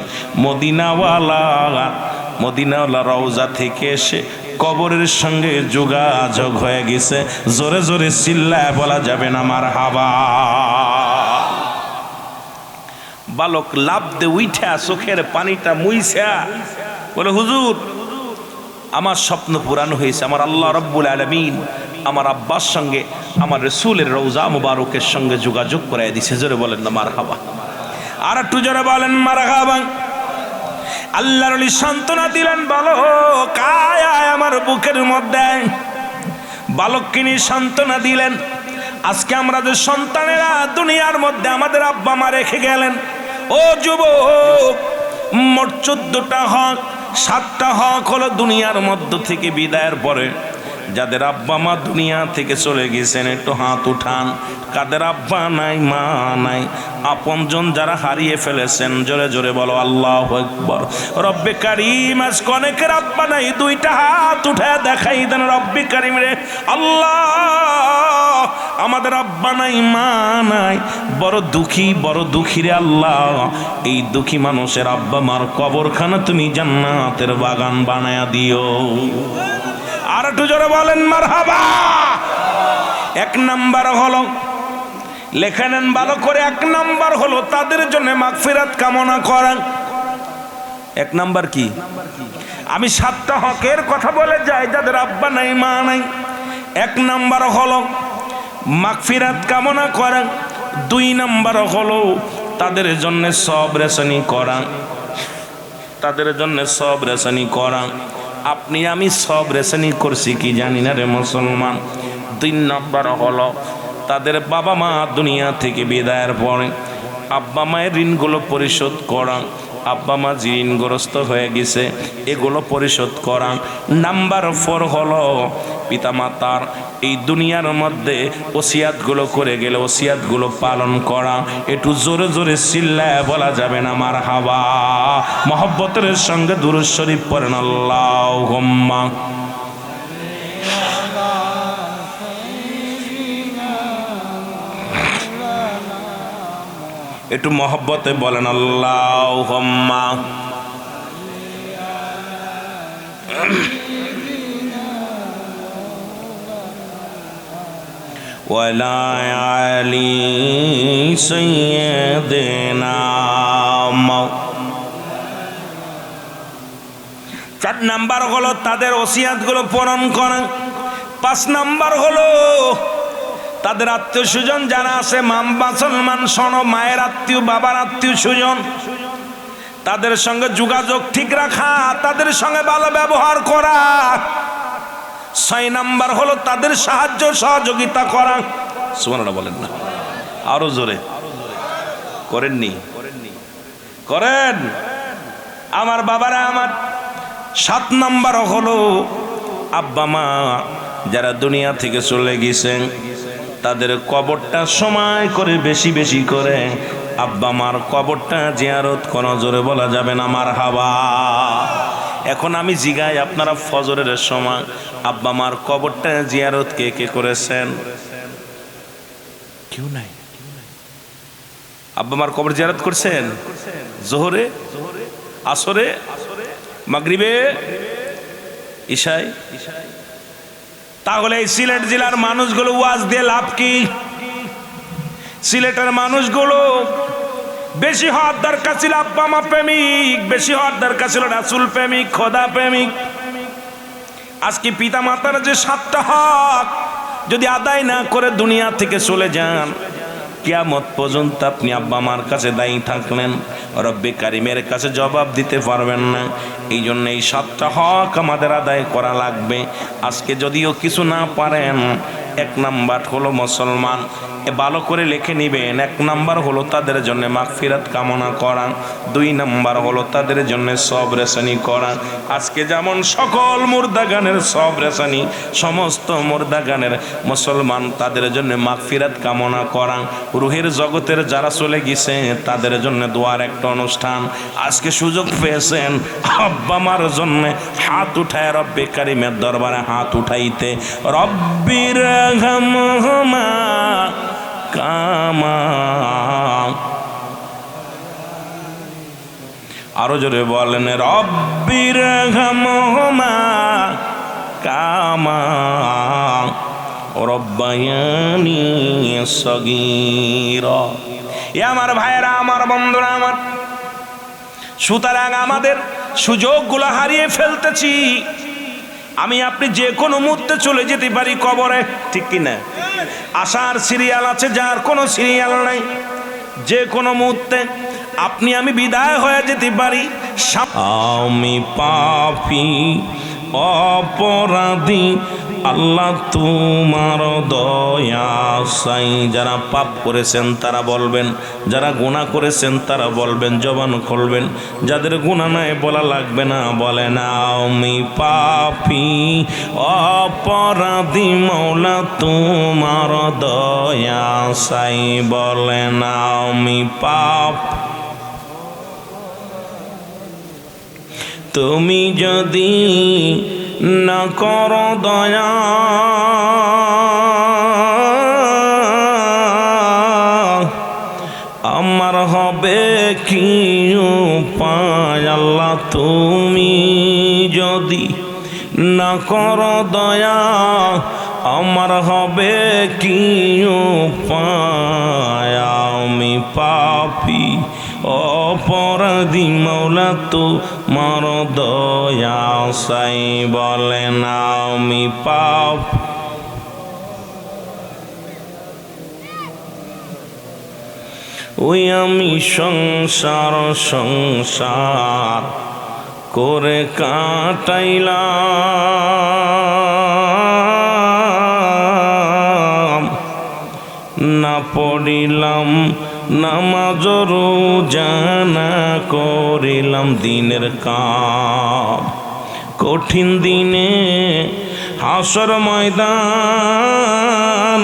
মদিনাওয়ালা রওজা থেকে এসে কবরের সঙ্গে যোগাযোগ হয়ে গেছে। জোরে জোরে চিল্লায় বলা যাবে না মারহাবা। বালক লাফ দে উইঠা চোখের পানিটা মুইছা বলে, হুজুর আমার স্বপ্ন পূরণ হয়েছে, আমার আল্লাহ রব্বুল আলামিন আমার আব্বার সঙ্গে আমার রাসূলের রওজা মুবারকের সঙ্গে যোগাযোগ করায় দিয়েছে। জোরে বলেন না মারহাবা। আর একটু জোরে বলেন মারহাবা। আল্লাহর ওলি সান্ত্বনা দিলেন, বালক আয় আয় আমার বুকের মধ্যে। বালককে নিয়ে সান্ত্বনা দিলেন। আজকে আমরা যে সন্তানেরা দুনিয়ার মধ্যে আমাদের আব্বা মা রেখে গেলেন, ও যুবক, মোট 14টা হক, 7টা হক হলো দুনিয়ার মধ্য থেকে বিদায়ের পরে। যাদের আব্বা মা দুনিয়া থেকে চলে গেছেন একটু হাত উঠান। কাদের আব্বা নাই, মা নাই, আপনজন যারা হারিয়ে ফেলেছেন জোরে জোরে বলো আল্লাহু আকবার। রব্বে কারীম, আজ অনেকের আব্বা নাই, 2টা হাত উঠায় দেখাই দেন, রব্বে কারীম রে আল্লাহ, আমাদের আব্বা নাই, মা নাই, বড় দুঃখী রে আল্লাহ। এই দুঃখী মানুষের আব্বা মার কবরখানা তুমি জান্নাতের বাগান বানায়া দিও। আর একটু জোরে বলেন মারহাবা। 1 নাম্বার হলো, লেখা নেন ভালো করে, 1 নাম্বার হলো তাদের জন্য মাগফিরাত কামনা করা। 1 নাম্বার কি? আমি 7টা হকের কথা বলে যাই যাদের আব্বা নাই, মা নাই। 1 নাম্বার হলো মাগফিরাত কামনা করা। 2 নাম্বার হলো তাদের জন্য সবরেশনি করা, তাদের জন্য সবরেশনি করা। আপনি আমি সব রেশনি করছি কি জানি না রে মুসলমান। 2 নাম্বার হলো তাদের বাবা মা দুনিয়া থেকে বিদায়ের পরে আব্বা মায়ের ঋণগুলো পরিশোধ করা। আব্বা মা যে ঋণগ্রস্ত হয়ে গেছে এগুলো পরিশোধ করা। নাম্বার 4 হলো পিতামাতার এই দুনিয়ার মধ্যে ওসিয়াতগুলো করে গেলে ওসিয়াতগুলো পালন করা। একটু জোরে জোরে চিল্লায় বলা যাবে না মারহাবা। মহব্বতের সঙ্গে দুরূদ শরীফ পড়েন আল্লাহুম্মা। একটু মহব্বতে বলেন আল্লাহুম্মা। ওয়ালা আলি সাইয়্যিদিনা। 4 নাম্বার হলো তাদের ওসিয়াতগুলো পূরণ করা। 5 নাম্বার হলো তাদের আত্মীয় স্বজন যারা আছে, মুসলমান শোন, মায়ের আত্মীয়, বাবার আত্মীয় স্বজন, তাদের সঙ্গে যোগাযোগ ঠিক রাখা, তাদের সঙ্গে ভালো ব্যবহার করা। 6 নাম্বার হলো তাদের সাহায্য সহযোগিতা করা। সুবহানাল্লাহ বলেন না, আরো জোরে করেননি? করেন আমার বাবারা আমার। 7 নাম্বার হলো আব্বা মা যারা দুনিয়া থেকে চলে গেছেন তাদের কবরটা সময় করে বেশি বেশি করে আব্বা মার কবরটা জিয়ারত কোন জোরে বলা যাবে না মারহাবা। এখন আমি জিগাই, আপনারা ফজরের সময় আব্বা মার কবরটা জিয়ারত কে কে করেছেন? কেউ নাই। আব্বা মার কবর জিয়ারত করছেন? জোহরে, আসরে, মাগরিবে, ইশায়? তাহলে এই সিলেট জেলার মানুষগুলো ওয়াজ দিয়ে লাভ কি? সিলেটের মানুষগুলো বেশি হওয়ার দরকার ছিল আব্বা মা প্রেমিক, বেশি হওয়ার দরকার ছিল রাসূল প্রেমিক, খোদা প্রেমিক। আজকে পিতা মাতার যে 7টা হক যদি আদায় না করে দুনিয়া থেকে চলে যান, কিয়ামত পর্যন্ত আপনি আব্বা মার কাছে দায়ী থাকলেন, রব্বে কারিমের কাছে জবাব দিতে পারবেন না। এই জন্য এই 7টা হক আমাদের আদায় করা লাগবে। আজকে যদিও কিছু না পারেন, 1 নাম্বার হলো মুসলমান, ভালো করে লিখে নেবেন। 1 নাম্বার হলো তাদের জন্য মাগফিরাত কামনা করা, 2 নাম্বার হলো তাদের জন্য সবরেসানি করা। আজকে যেমন সকল মুর্দাগানের সবরেসানি, সমস্ত মুর্দাগানের মুসলমান তাদের জন্য মাগফিরাত কামনা করা, রুহের জগতের যারা চলে গেছে তাদের জন্য দোয়ার একটা অনুষ্ঠান। আজকে সুযোগ পেয়েছেন আব্বা মার জন্য হাত উঠায় রব্বে কারিমের দরবারে হাত উঠাইতে, রব্বির রহমহুমা কামা, আরো জোরে বলেন রব্বির রহমহুমা কামা রব্বায়ানি সগীরা। এ আমার ভাইয়েরা, আমার বন্ধুরা আমার, সুতরাং আমাদের সুযোগগুলো হারিয়ে ফেলতেছি। আমি আপনি যে কোনো মুহূর্তে চলে যেতে পারি কবরে, ঠিক কিনা? আসার সিরিয়াল আছে, যার কোনো সিরিয়াল নাই। যে কোনো মুহূর্তে আপনি আমি বিদায় হয়ে যেতে পারি। আমি পাপী অপরাধী, আল্লাহ তোমার দয়া চাই। যারা পাপ করেছেন তারা বলবেন, যারা গুনাহ করেছেন তারা বলবেন, জবান খুলবেন। যাদের গুনাহ নাই বলা লাগবে না, বলে না আমি পাপী অপরাধী, মওলা তোমার দয়া চাই। বলে না আমি পাপ, তুমি যদি না করো দয়া, আমার হবে কি উপায়? আল্লাহ তুমি যদি না করো দয়া, আমার হবে কি উপায়? আমি পাপী অপরাধী, মওলা তোমার দয়া চাই। বলেন আমি পাপ, ওই আমি সংসার করে কাটাইলাম, না পড়িলাম নামাজ রোজা, না করিলাম দিনের কাম। কঠিন দিনে হাসর ময়দান,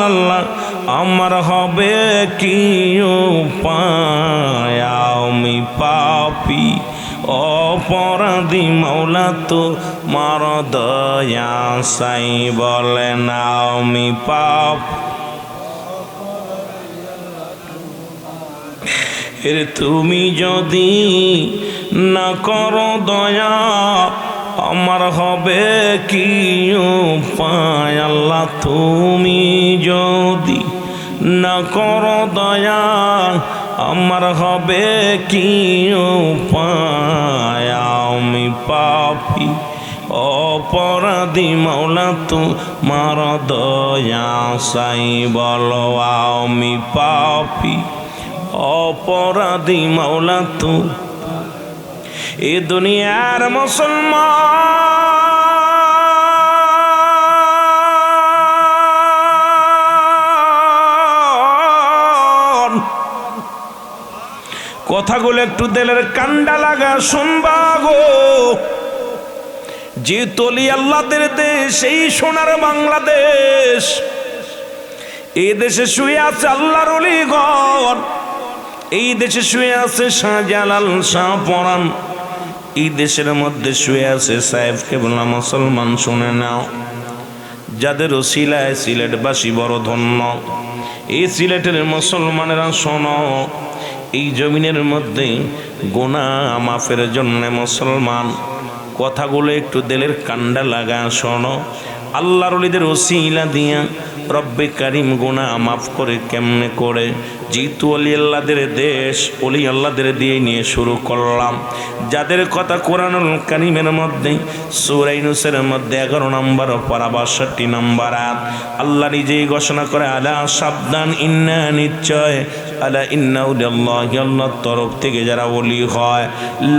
আল্লাহ আমার হবে কি উপায়? আমি পাপী অপরাধী, মওলা তোমার দয়া চাই। বলেন আমি পাপ, এরে তুমি যদি না করো দয়া, আমার হবে কি উপায়? আল্লাহ তুমি যদি না করো দয়া, আমার হবে কি উপায়? আমি পাপী অপরাধী, মওলা তোমার দয়া চাই। বলো আমি পাপী অপরাধী, মওলা তুমি। এ দুনিয়ার মুসলমান কথাগুলো একটু দিলের কান্ডা লাগা শুনবা গো। যে তলি আল্লাহদের দেশ, এই সোনার বাংলাদেশ, এই দেশে শুয়ে আছে আল্লাহর ওলিগণ, এই দেশে শুয়ে আছে শাহজালাল, শাহপরাণ, এই দেশের মধ্যে শুয়ে আছে সাহেব কেবলা। মুসলমান শুনে নাও, যাদের ওসিলায় সিলেটবাসী বড় ধন্য। এই সিলেটের মুসলমানেরা শোনো, এই জমিনের মধ্যে গুনাহ মাফের জন্য মুসলমান, কথাগুলো একটু দিলের কান্ডা লাগা শোনো। আল্লাহর ওলিদের ওসিলা দিয়া রব্বে কারিম গুনাহ মাফ করে কেমনে করে? যেহেতু অলি আল্লাহদের দেশ, অলি আল্লাহদের দিয়ে নিয়ে শুরু করলাম। যাদের কথা কোরআনুল কারিমের মধ্যে সূরা ইউনূসের মধ্যে 11 নম্বর পারা 62 নম্বর আয়াত আল্লাহ নিজেই ঘোষণা করে, আলা সাবধান, ইন্না নিশ্চয়, আলা ইন্না উলিয়াল্লাহি, আল্লাহর তরফ থেকে যারা ওলি হয়,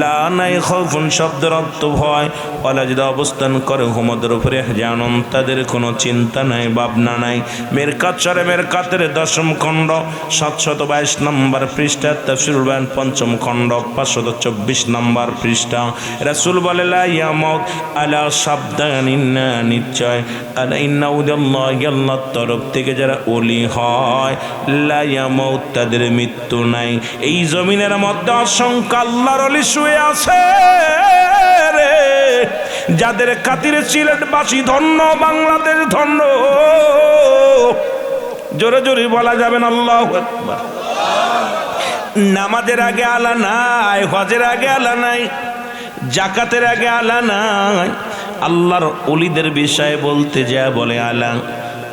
লা নাই খাউফুন শব্দের অর্থ ভয়, ওয়ালা যারা অবস্থান করে হুমদের উপরে জানুন, তাদের কোনো চিন্তা নাই, ভাবনা নাই। মেরকাত শরে মেরকাতের 10ম খণ্ড 722 নম্বর পৃষ্ঠা, তাফসীরুল বায়ান 5ম খণ্ড 524 নম্বর পৃষ্ঠা। রাসূল বলে, লা ইয়ামুত, আলা সাবধান, ইন্না নিশ্চয়, আলা ইন্না উলিয়াল্লাহি, আল্লাহর তরফ থেকে যারা ওলি হয়, লা ইয়ামুত, তাদের মৃত্যু নাই। এই জমিনের মধ্যে অসংখ্য আল্লাহর ওলি শুয়ে আছে রে, যাদের খাতিরে সিলেটবাসী ধন্য, বাংলাদেশ ধন্য। জোরে জোরে বলা যাবেন আল্লাহু আকবার। নামাজের আগে আলা নাই, হজের আগে আলা নাই, জাকাতের আগে আলা নাই। আল্লাহর ওলিদের বিষয়ে বলতে যা বলে আলা।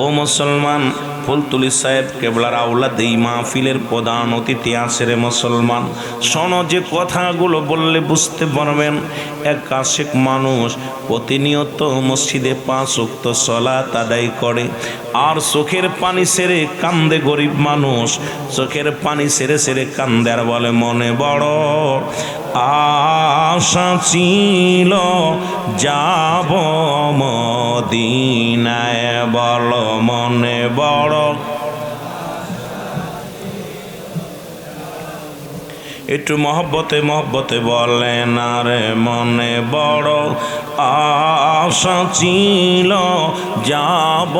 ও মুসলমান, ফুলতুলি সাহেব কেবলার আওলাদ এই মাহফিলের প্রধান অতিথি আছে রে মুসলমান। শোনো, যে কথাগুলো বললে বুঝতে পারবেন। এক আশিক মানুষ প্রতিনিয়ত মসজিদে 5 ওয়াক্ত সালাত আদায় করে, আর চোখের পানি ছেড়ে কান্দে গরিব মানুষ, চোখের পানি ছেড়ে ছেড়ে কান্দে আর বলে, মনে বড় আশা ছিল যাব মদিনায়, বল মনে বড়। একটু মহব্বতে মহব্বতে বলেন, আরে মনে বড় আশা ছিল যাব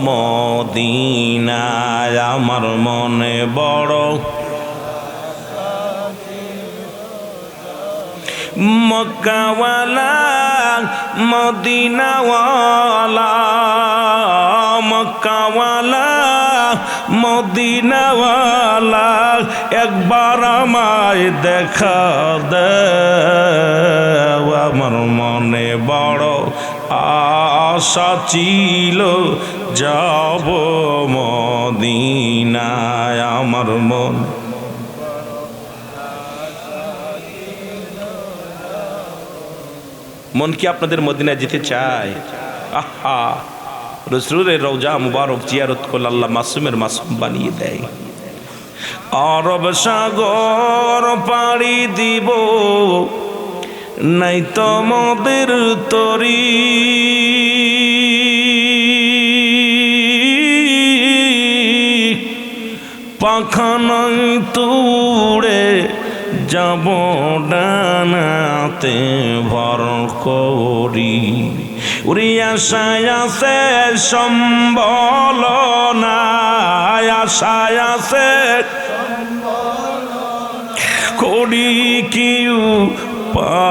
মদিনায়, আমার মনে বড়। মক্কাওয়ালা মদিনাওয়ালা, মক্কাওয়ালা মদিনাওয়ালা, একবার আমায় দেখা দাও, আমার মনে বড় আশা ছিল যাব মদিনায়, আমার মন। মন কি আপনাদের মদিনায় যেতে চায়? আহা, রাসূলের রওজা মুবারক জিয়ারত করলে আল্লাহ মাসুমের মাসুম বানিয়ে দেয়। আরব সাগর পাড়ি দিব, নাই তো মোদের তরি, পাখা নাই তুড়ে যাব ডানাতে ভর করি, উড়ি আশায় আছে সম্বল নাই, আশায় আছে করি কিউ পায়,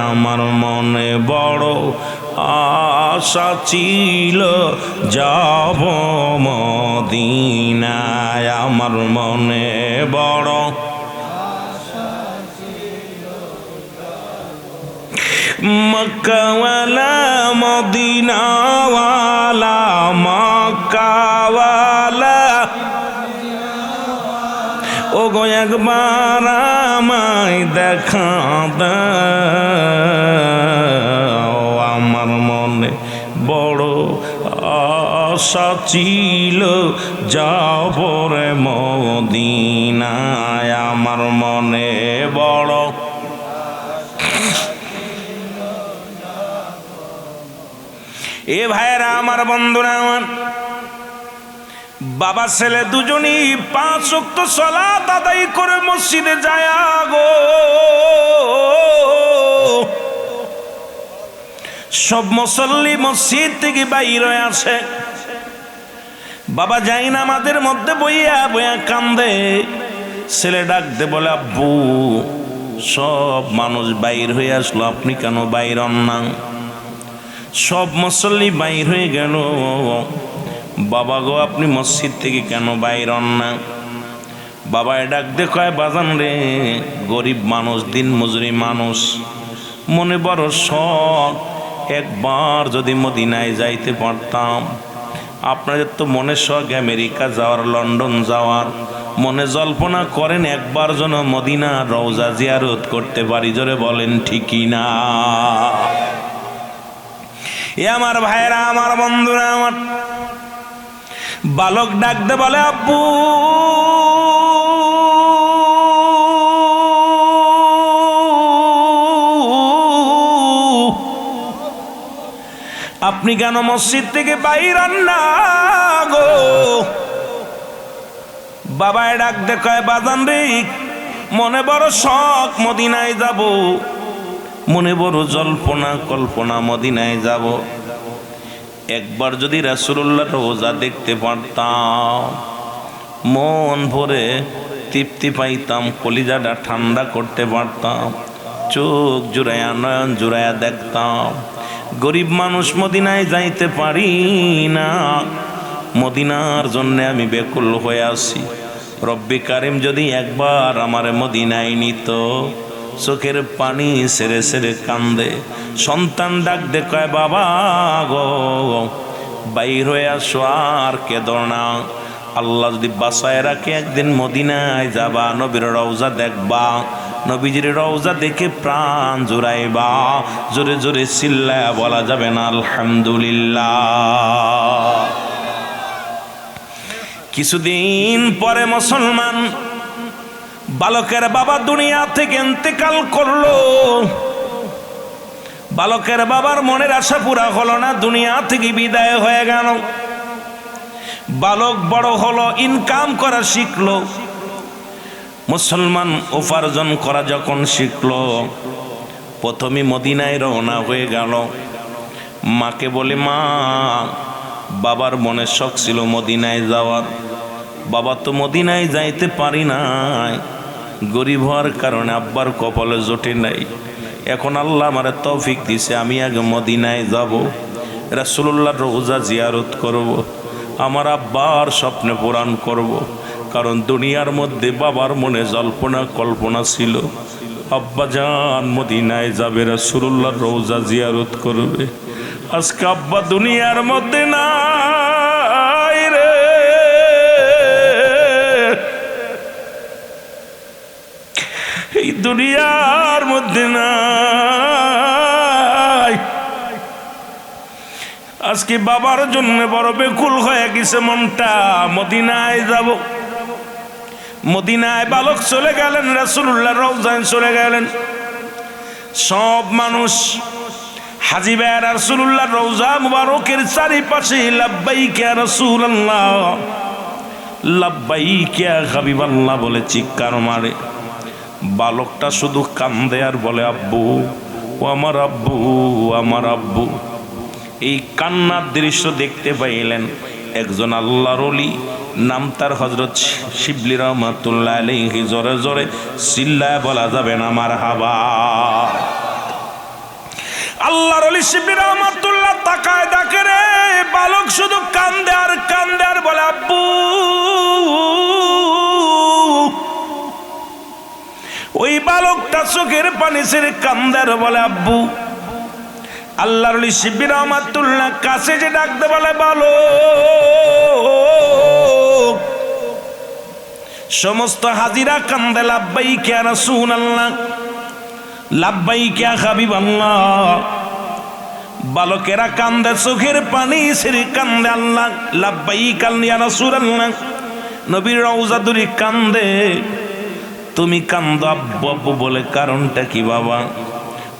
আমার মনে বড় আশা ছিল যাব মদিনায়, আমার মনে বড়। মক্কাওয়ালা মদিনাওয়ালা, মক্কাওয়ালা, ও গো একবার আমায় দেখা দাও, আমার মনে বড় আশা ছিল যাব রে মদিনায়, আমার মনে বড়। এ ভাইরা আমার, বন্ধুরা আমার, বাবা ছেলে দুজনই 5 ওয়াক্ত সালাত আদায় করে মসজিদে যায় গো। সব মুসল্লি মসজিদ থেকে বাইর হয়ে আসে। বাবা যাই না আমাদের মধ্যে বইয়া বইয়া কান্দে। ছেলে ডাক দে বলে, আব্বু সব মানুষ বাইর হয়ে আসলো, আপনি কেন বাইর হন না? সব মুসল্লি বাইর হয়ে গেল, বাবা গো আপনি মসজিদ থেকে কেন বাইর হন না? বাবা ডাক দে কয়, বাজান রে, গরিব মানুষ, দিন মজুরি মানুষ, মনে বড় শখ, একবার যদি মদিনায় যাইতে পারতাম। আপনাদের তো মনে শখ আমেরিকা যাওয়ার, লন্ডন যাওয়ার, মনে জল্পনা করেন একবার যেন মদিনা রওজা জিয়ারত করতে পারি। জোরে বলেন ঠিকই না? এ আমার ভাইরা, আমার বন্ধুরা, আমার বালক ডাক দে বলে, আব্বু আপনি কেন মসজিদ থেকে বাইর হন না গো? বাবায় ডাক দে কয়, বাজান রে, মনে বড় শখ মদিনায় যাব, মনে বড় জল্পনা কল্পনা মদিনায় যাব। একবার যদি রাসূলুল্লাহ রওজা দেখতে পারতাম, মন ভরে তৃপ্তি পাইতাম, কলিজাটা ঠান্ডা করতে পারতাম, চোখ জুড়াইয়া নয়ন জুড়াইয়া দেখতাম। গরিব মানুষ, মদিনায় যাইতে পারি না, মদিনার জন্য আমি বেকুল হয়ে আছি। রব্বি কারিম যদি একবার আমারে মদিনায় নিত। চোখের পানি সেরে সেরে কান্দে। সন্তান ডাক দে কয়, বাবা গো বাইর হয়ে আসো, আর কেঁদো না। আল্লাহ যদি বাঁচায় রাখে, একদিন মদিনায় যাবা, নবীর রওজা দেখবা, নবীজির রওজা দেখে প্রাণ জুড়াইবা। জোরে জোরে চিল্লায়া বলা যাবে না আলহামদুলিল্লাহ? কিছুদিন পরে মুসলমান বালকের বাবা দুনিয়া থেকে ইন্তেকাল করলো। বালকের বাবার মনের আশা পুরা হলো না, দুনিয়া থেকে বিদায় হয়ে গেল। বালক বড় হলো, ইনকাম করা শিখলো। মুসলমান উপার্জন করা যখন শিখলো, প্রথমে মদিনায় রওনা হয়ে গেল। মাকে বলে, মা বাবার মনে শখ ছিল মদিনায় যাওয়ার, বাবা তো মদিনায় যাইতে পারি নাই, গরিব হওয়ার কারণে আব্বার কপালে জোটে নাই। এখন আল্লাহ আমারে তৌফিক দিছে, আমি আগে মদিনায় যাব, রাসূলুল্লাহর রওজা জিয়ারত করব, আমার আব্বার স্বপ্নে পূরণ করব। কারণ দুনিয়ার মধ্যে বাবার মনে জল্পনা কল্পনা ছিল, আব্বা জান মদিনায় যাবে, রাসূলুল্লাহর রওজা জিয়ারত করবে। আজকে আব্বা দুনিয়ার মধ্যে নাই রে, এই দুনিয়ার মধ্যে নাই। আজকে বাবার জন্য বড় বেকুল হয়ে গেছে মনটা, মদিনায় যাব। মদিনায় বালক চলে গেলেন, রাসূলুল্লাহর রওজায় চলে গেলেন। সব মানুষ হাজী ভাইয়ের রাসূলুল্লাহর রওজা মুবারকের চারিপাশে লাব্বাইক ইয়া রাসূলুল্লাহ, লাব্বাইক ইয়া হাবিবাল্লাহ বলে চিৎকার মারে। বালকটা শুধু কান্দে আর বলে, আব্বু ও আমার আব্বু, আমার আব্বু। এই কান্নার দৃশ্য দেখতে পাইলেন একজন আল্লাহর ওলি, নাম তার হযরত শিবলি রহমাতুল্লাহ আলাইহি। জোরে জোরে চিল্লায় বলা যাবে না মারহাবা? আল্লাহর ওলি শিবলি রহমাতুল্লাহ তাকায় দেখে রে, বালক শুধু কান্দে আর কান্দে আর বলে, আব্বু। ওই বালকটা চোখের পানি ছেড়ে কান্দে আর বলে, আব্বু। আল্লাহর ওলি শিবলি রহমাতুল্লাহ কাছে যে ডাকতে বলে, বালক। সমস্ত হাজিরা কান্দে, লাব্বাইক ইয়া রাসূলুল্লাহ, লাব্বাইক ইয়া হাবিবাল্লাহ। বালকেরা কান্দে, চোখের পানি ছেড়ে কান্দে, আল্লাহ লাব্বাইক ইয়া রাসূলুল্লাহ। নবীর রওজা ধরে কান্দে। তুমি কান্দো আব্বু আব্বু বলে, কারণটা কি বাবা?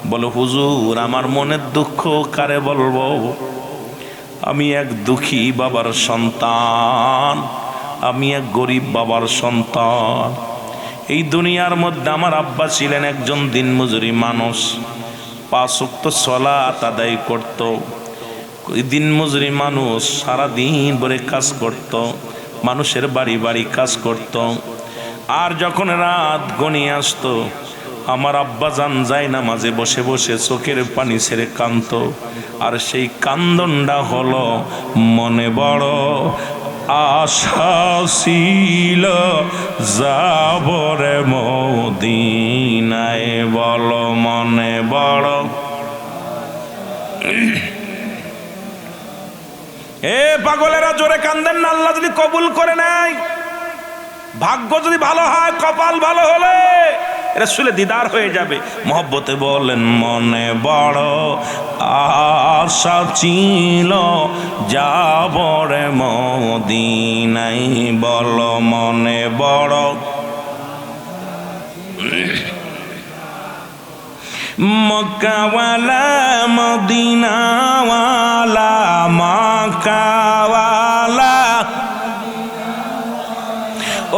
বলে, হুজুর আমার মনের দুঃখ কারে বলবো? আমি এক দুঃখী বাবার সন্তান, আমি এক গরিব বাবার সন্তান। এই দুনিয়ার মধ্যে আমার আব্বা ছিলেন একজন দিনমজুরি মানুষ, 5 ওয়াক্ত সালাত আদায় করত। দিনমজুরি মানুষ, সারাদিন ভরে কাজ করত, মানুষের বাড়ি বাড়ি কাজ করত। আর যখন রাত গনিয়ে আসতো, আমার আব্বা জান যায় না মাঝে বসে বসে চোখের পানি ছেড়ে কাঁদত। আর সেই কান্দনটা হলো, মনে বড় আশা ছিল যাবরে মদিনায়, বলো মনে বড়। এ পাগলেরা জোরে কান্দেন না, আল্লাহ যদি কবুল করে নেয়, ভাগ্য যদি ভালো হয়, কপাল ভালো হলে রাসূলের দিদার হয়ে যাবে। মহব্বতে বলেন, মনে বড় আশা ছিল যাবরে মদিনায়, বলো মনে বড়। মক্কাওয়ালা মদিনাওয়ালা, মক্কাওয়ালা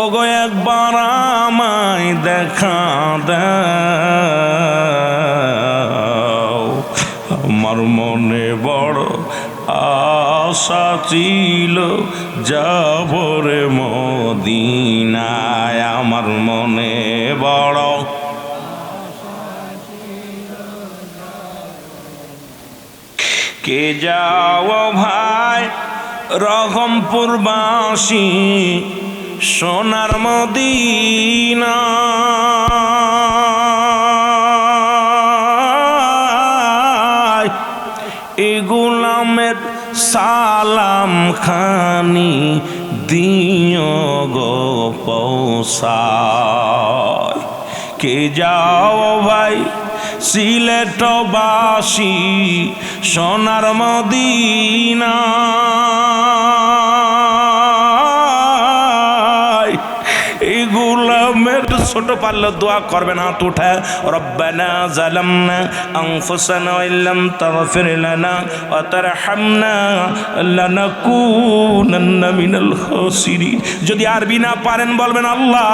ওগো একবার আমায় দেখা দাও, আমার মনে বড় আশা ছিল যাবরে মদিনায়, আমার মনে বড়। কে যাও ভাই রহমপুরবাসী, সোনার মদিনা, এ গোলামের সালাম খানি দিও গো পৌঁছায়। কে যাও ভাই সিলেটবাসী, সোনার মদিনা, ছোট পারলে দোয়া করবেন, হাত উঠে, রব্বানা যালামনা আনফুসানা ওয়া ইল্লাম তাগফির লানা ওয়া তারহামনা লানাকুনান্না মিনাল খাসিরিন। যদি আরবি না পারেন বলবেন, আল্লাহ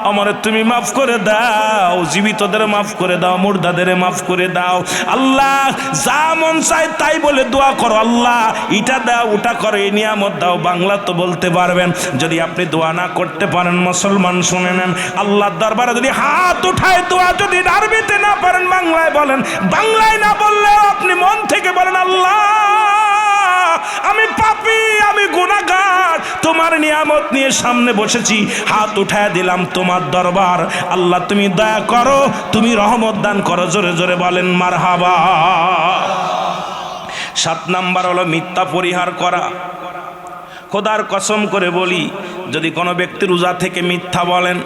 আমারে তুমি মাফ করে দাও, জীবিতদের মাফ করে দাও, মুর্দাদের মাফ করে দাও। আল্লাহ যা মন চায় তাই বলে দোয়া করো, আল্লাহ এটা দাও ওটা করো, এই নিয়ামত দাও। বাংলা তো বলতে পারবেন। যদি আপনি দোয়া না করতে পারেন, মুসলমান শুনে নেন, আল্লাহর দরবারে যদি হাত উঠায় দোয়া যদি আরবিতে না পারেন, বাংলায় বলেন। বাংলায় না বললেও আপনি মন থেকে বলেন, আল্লাহ আমি পাপী, আমি গুনাহগার, তোমার নিয়ামত নিয়ে সামনে বসেছি, হাত উঠায় দিলাম তোমার দরবার। আল্লাহ তুমি দয়া করো, তুমি রহমত দান করো। জোরে জোরে বলেন মারহাবা। 7 নাম্বার হলো মিথ্যা পরিহার করা। খোদার কসম করে বলি, যদি কোনো ব্যক্তি রোজা থেকে মিথ্যা বলেন,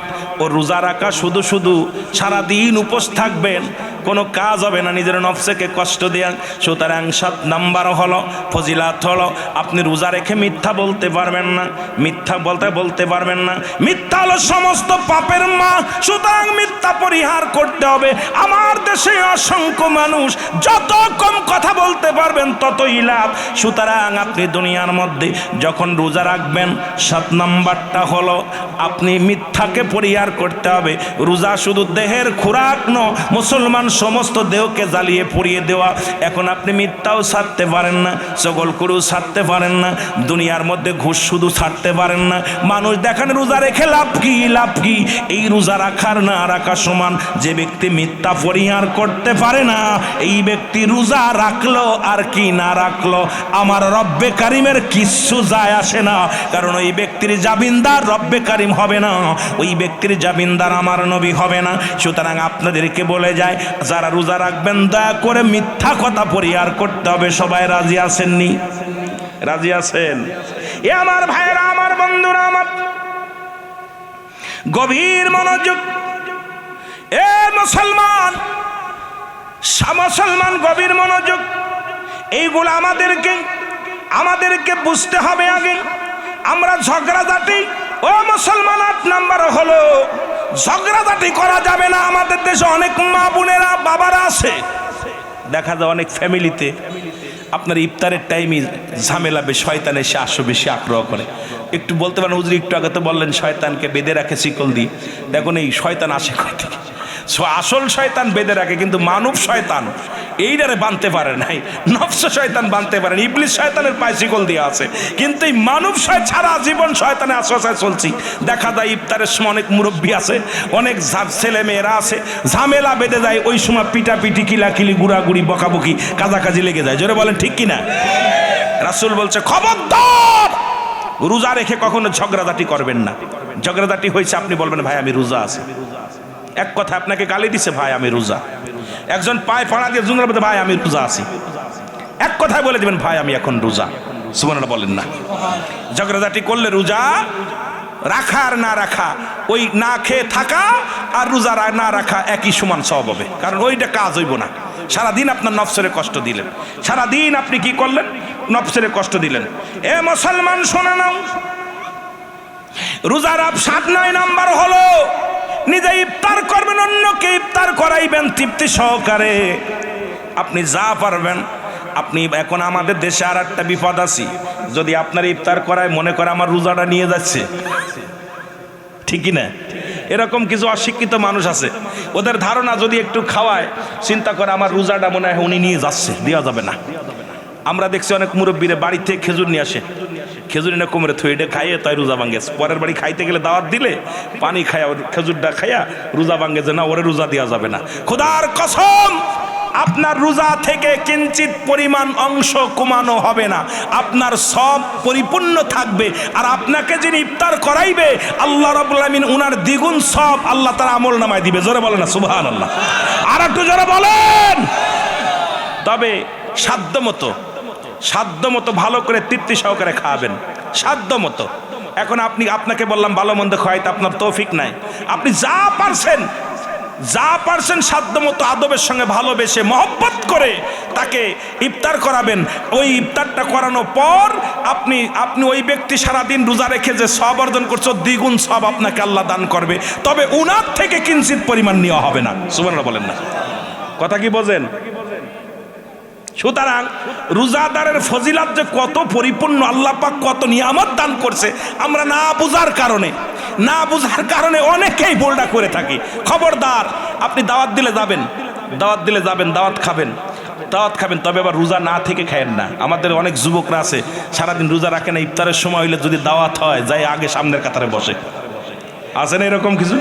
ও রোজা রাখা শুধু শুধু সারাদিন উপোস থাকবেন, কোনো কাজ হবে না, নিজের নফসকে কষ্ট দেন। সুতরাং 7 নাম্বার হলো ফজিলাত হলো, আপনি রোজা রেখে মিথ্যা বলতে পারবেন না, মিথ্যা বলতে পারবেন না। মিথ্যা হলো সমস্ত পাপের মা, সুতরাং মিথ্যা পরিহার করতে হবে। আমার দেশে অসংখ্য মানুষ, যত কম কথা বলতে পারবেন ততই লাভ। সুতরাং আপনি দুনিয়ার মধ্যে যখন রোজা রাখবেন, 7 নাম্বারটা হলো আপনি মিথ্যাকে পরিহার করতে হবে। রোজা শুধু দেহের খোরাক নয়, মুসলমান সমস্ত দেহকে জ্বালিয়ে পুড়িয়ে দেওয়া। এখন আপনি মিথ্যাও ছাড়তে পারেন না, চগলখড়িও ছাড়তে পারেন না, দুনিয়ার মধ্যে ঘুষ শুধু ছাড়তে পারেন না। মানুষ দেখেন রোজা রেখে লাভ কি, লাভ কি? এই রোজা রাখার না রাখা সমান। যে ব্যক্তি মিথ্যা পরিহার করতে পারে না, এই ব্যক্তি রোজা রাখলো আর কি না রাখলো, আমার রব্বে কারিমের কিচ্ছু যায় আসে না। কারণ ওই ব্যক্তির জামিনদার রব্বে কারিম হবে না, ওই ব্যক্তির জামিনদার আমার নবী হবে না। সুতরাং আপনাদেরকে বলে যায়, যারা রোজা রাখবেন দয়া করে মিথ্যা কথা পরিহার করতে হবে। সবাই রাজি আছেননি? রাজি আছেন? এ আমার ভাইয়েরা, আমার বন্ধুরা, আমার গভীর মনোযোগ। এ মুসলমান গভীর মনোযোগ। এইগুলো আমাদেরকে বুঝতে হবে আগে। আমরা ঝগড়াঝাটি, ও মুসলমান 8 নাম্বার হলো ঝগড়াঝাটি করা যাবে না। আমাদের দেশে অনেক মা বোনেরা বাবারা আছে, দেখা যায় অনেক ফ্যামিলিতে আপনার ইফতারের টাইমে ঝামেলা বেশি, শয়তান এসে আসো বেশি আগ্রহ করে। একটু বলতে পারেন হুজুর একটু আগে তো বললেন শয়তানকে বেঁধে রাখে শিকল দিয়ে, দেখুন এই শয়তান আসে কই থেকে? আসল শয়তান বেঁধে রাখে, কিন্তু মানব শয়তান এইটারে বানতে পারে নাই। নফস শয়তান বানতে পারেন, ইবলিস শয়তানের পায়ে শিকল দিয়ে আছে, কিন্তু এই মানব ছাড়া জীবন শয়তানে আশ্রয় চলছি। দেখা যায় ইফতারের সময় অনেক মুরব্বী আছে, অনেক ছেলে মেয়েরা আছে, ঝামেলা বেঁধে যায়, ওই সময় পিটাপিটি কিলাকিলি গুড়াগুড়ি বকাবকি কাজাকাজি লেগে যায়। জোরে বলেন ঠিক কিনা? রাসূল বলছে খবরদার রোজা রেখে কখনো ঝগড়াঝাটি করবেন না। ঝগড়াঝাটি হয়েছে আপনি বলবেন ভাই আমি রোজা আছি, এক কথা আপনাকে গালি দিছে ভাই আমি রোজা, একজন পায়ে ফাড়া দিয়ে জুঙ্গল বলতে ভাই আমি রোজা আছি, এক কথায় বলে দিবেন ভাই আমি এখন রোজা। সুবহানাল্লাহ বলেন না। ঝগড়াঝাটি করলে রোজা রাখা আর না রাখা, ওই না খেয়ে থাকা আর রোজা না রাখা একই সমান সওয়াব হবে, কারণ ওইটা কাজ হইব না। সারাদিন আপনার নফসের কষ্ট দিলেন, সারাদিন আপনি কি করলেন? নফসের কষ্ট দিলেন। এ মুসলমান শোনা নাও, রোজার 7-9 নাম্বার হলো নিজে ইফতার করবেন, অন্যকে ইফতার করাইবেন তৃপ্তি সহকারে। আপনি যা পারবেন। আপনি এখন আমাদের দেশে আর একটা বিপদ আছে, যদি আপনার ইফতার করায় মনে করে আমার রোজাটা নিয়ে যাচ্ছে, ঠিক কি না? এরকম কিছু অশিক্ষিত মানুষ আছে, ওদের ধারণা যদি একটু খাওয়ায় চিন্তা করে আমার রোজাটা মনে হয় উনি নিয়ে যাচ্ছে, দেওয়া যাবে না। আমরা দেখছি অনেক মুরব্বীরে বাড়ি থেকে খেজুর নিয়ে আসে, খেজুর এনে কোমরে থুয়ে এটা খাইয়ে তাই রোজা ভাঙ্গে। পরের বাড়ি খাইতে গেলে দাওয়াত দিলে পানি খায়া খেজুরটা খাইয়া রোজা ভাঙ্গে, যে না ওরে রোজা দেওয়া যাবে না। খোদার কসম আপনার রোজা থেকে কিঞ্চিত পরিমাণ অংশ কমানো হবে না, আপনার সব পরিপূর্ণ থাকবে। আর আপনাকে যিনি ইফতার করাইবে আল্লাহ রাব্বুল আলামিন উনার দ্বিগুণ সব আল্লাহ তাআলা আমল নামায় দিবে। জোরে বলেন না সুবহানাল্লাহ, আর একটু জোরে বলেন। তবে সাধ্য মতো ভালো করে তৃপ্তি সহকারে খাবেন, সাধ্য মতো। এখন আপনাকে বললাম ভালো মন্দ খাওয়াইতে আপনার তৌফিক নাই, আপনি যা পারছেন সাধ্য মতো আদবের সঙ্গে ভালোবেসে মহব্বত করে তাকে ইফতার করাবেন। ওই ইফতারটা করানোর পর আপনি ওই ব্যক্তি সারাদিন রোজা রেখে যে সব অর্জন করছো দ্বিগুণ সব আপনাকে আল্লাহ দান করবে, তবে উনার থেকে কিঞ্চিত পরিমাণ নেওয়া হবে না। সুবহানাল্লাহ বলেন না, কথা কি বোঝেন? সুতরাং রোজাদারের ফজিলত যে কত পরিপূর্ণ, আল্লাহ পাক কত নিয়ামত দান করছে, আমরা না বুঝার কারণে অনেকেই ভুলটা করে থাকি। খবরদার, আপনি দাওয়াত দিলে যাবেন, দাওয়াত খাবেন, তবে আবার রোজা না থেকে খায়েন না। আমাদের অনেক যুবকরা আছে সারাদিন রোজা রাখে না, ইফতারের সময় হইলে যদি দাওয়াত হয় যাই আগে সামনের কাতারে বসে। আছে না এরকম কিছু?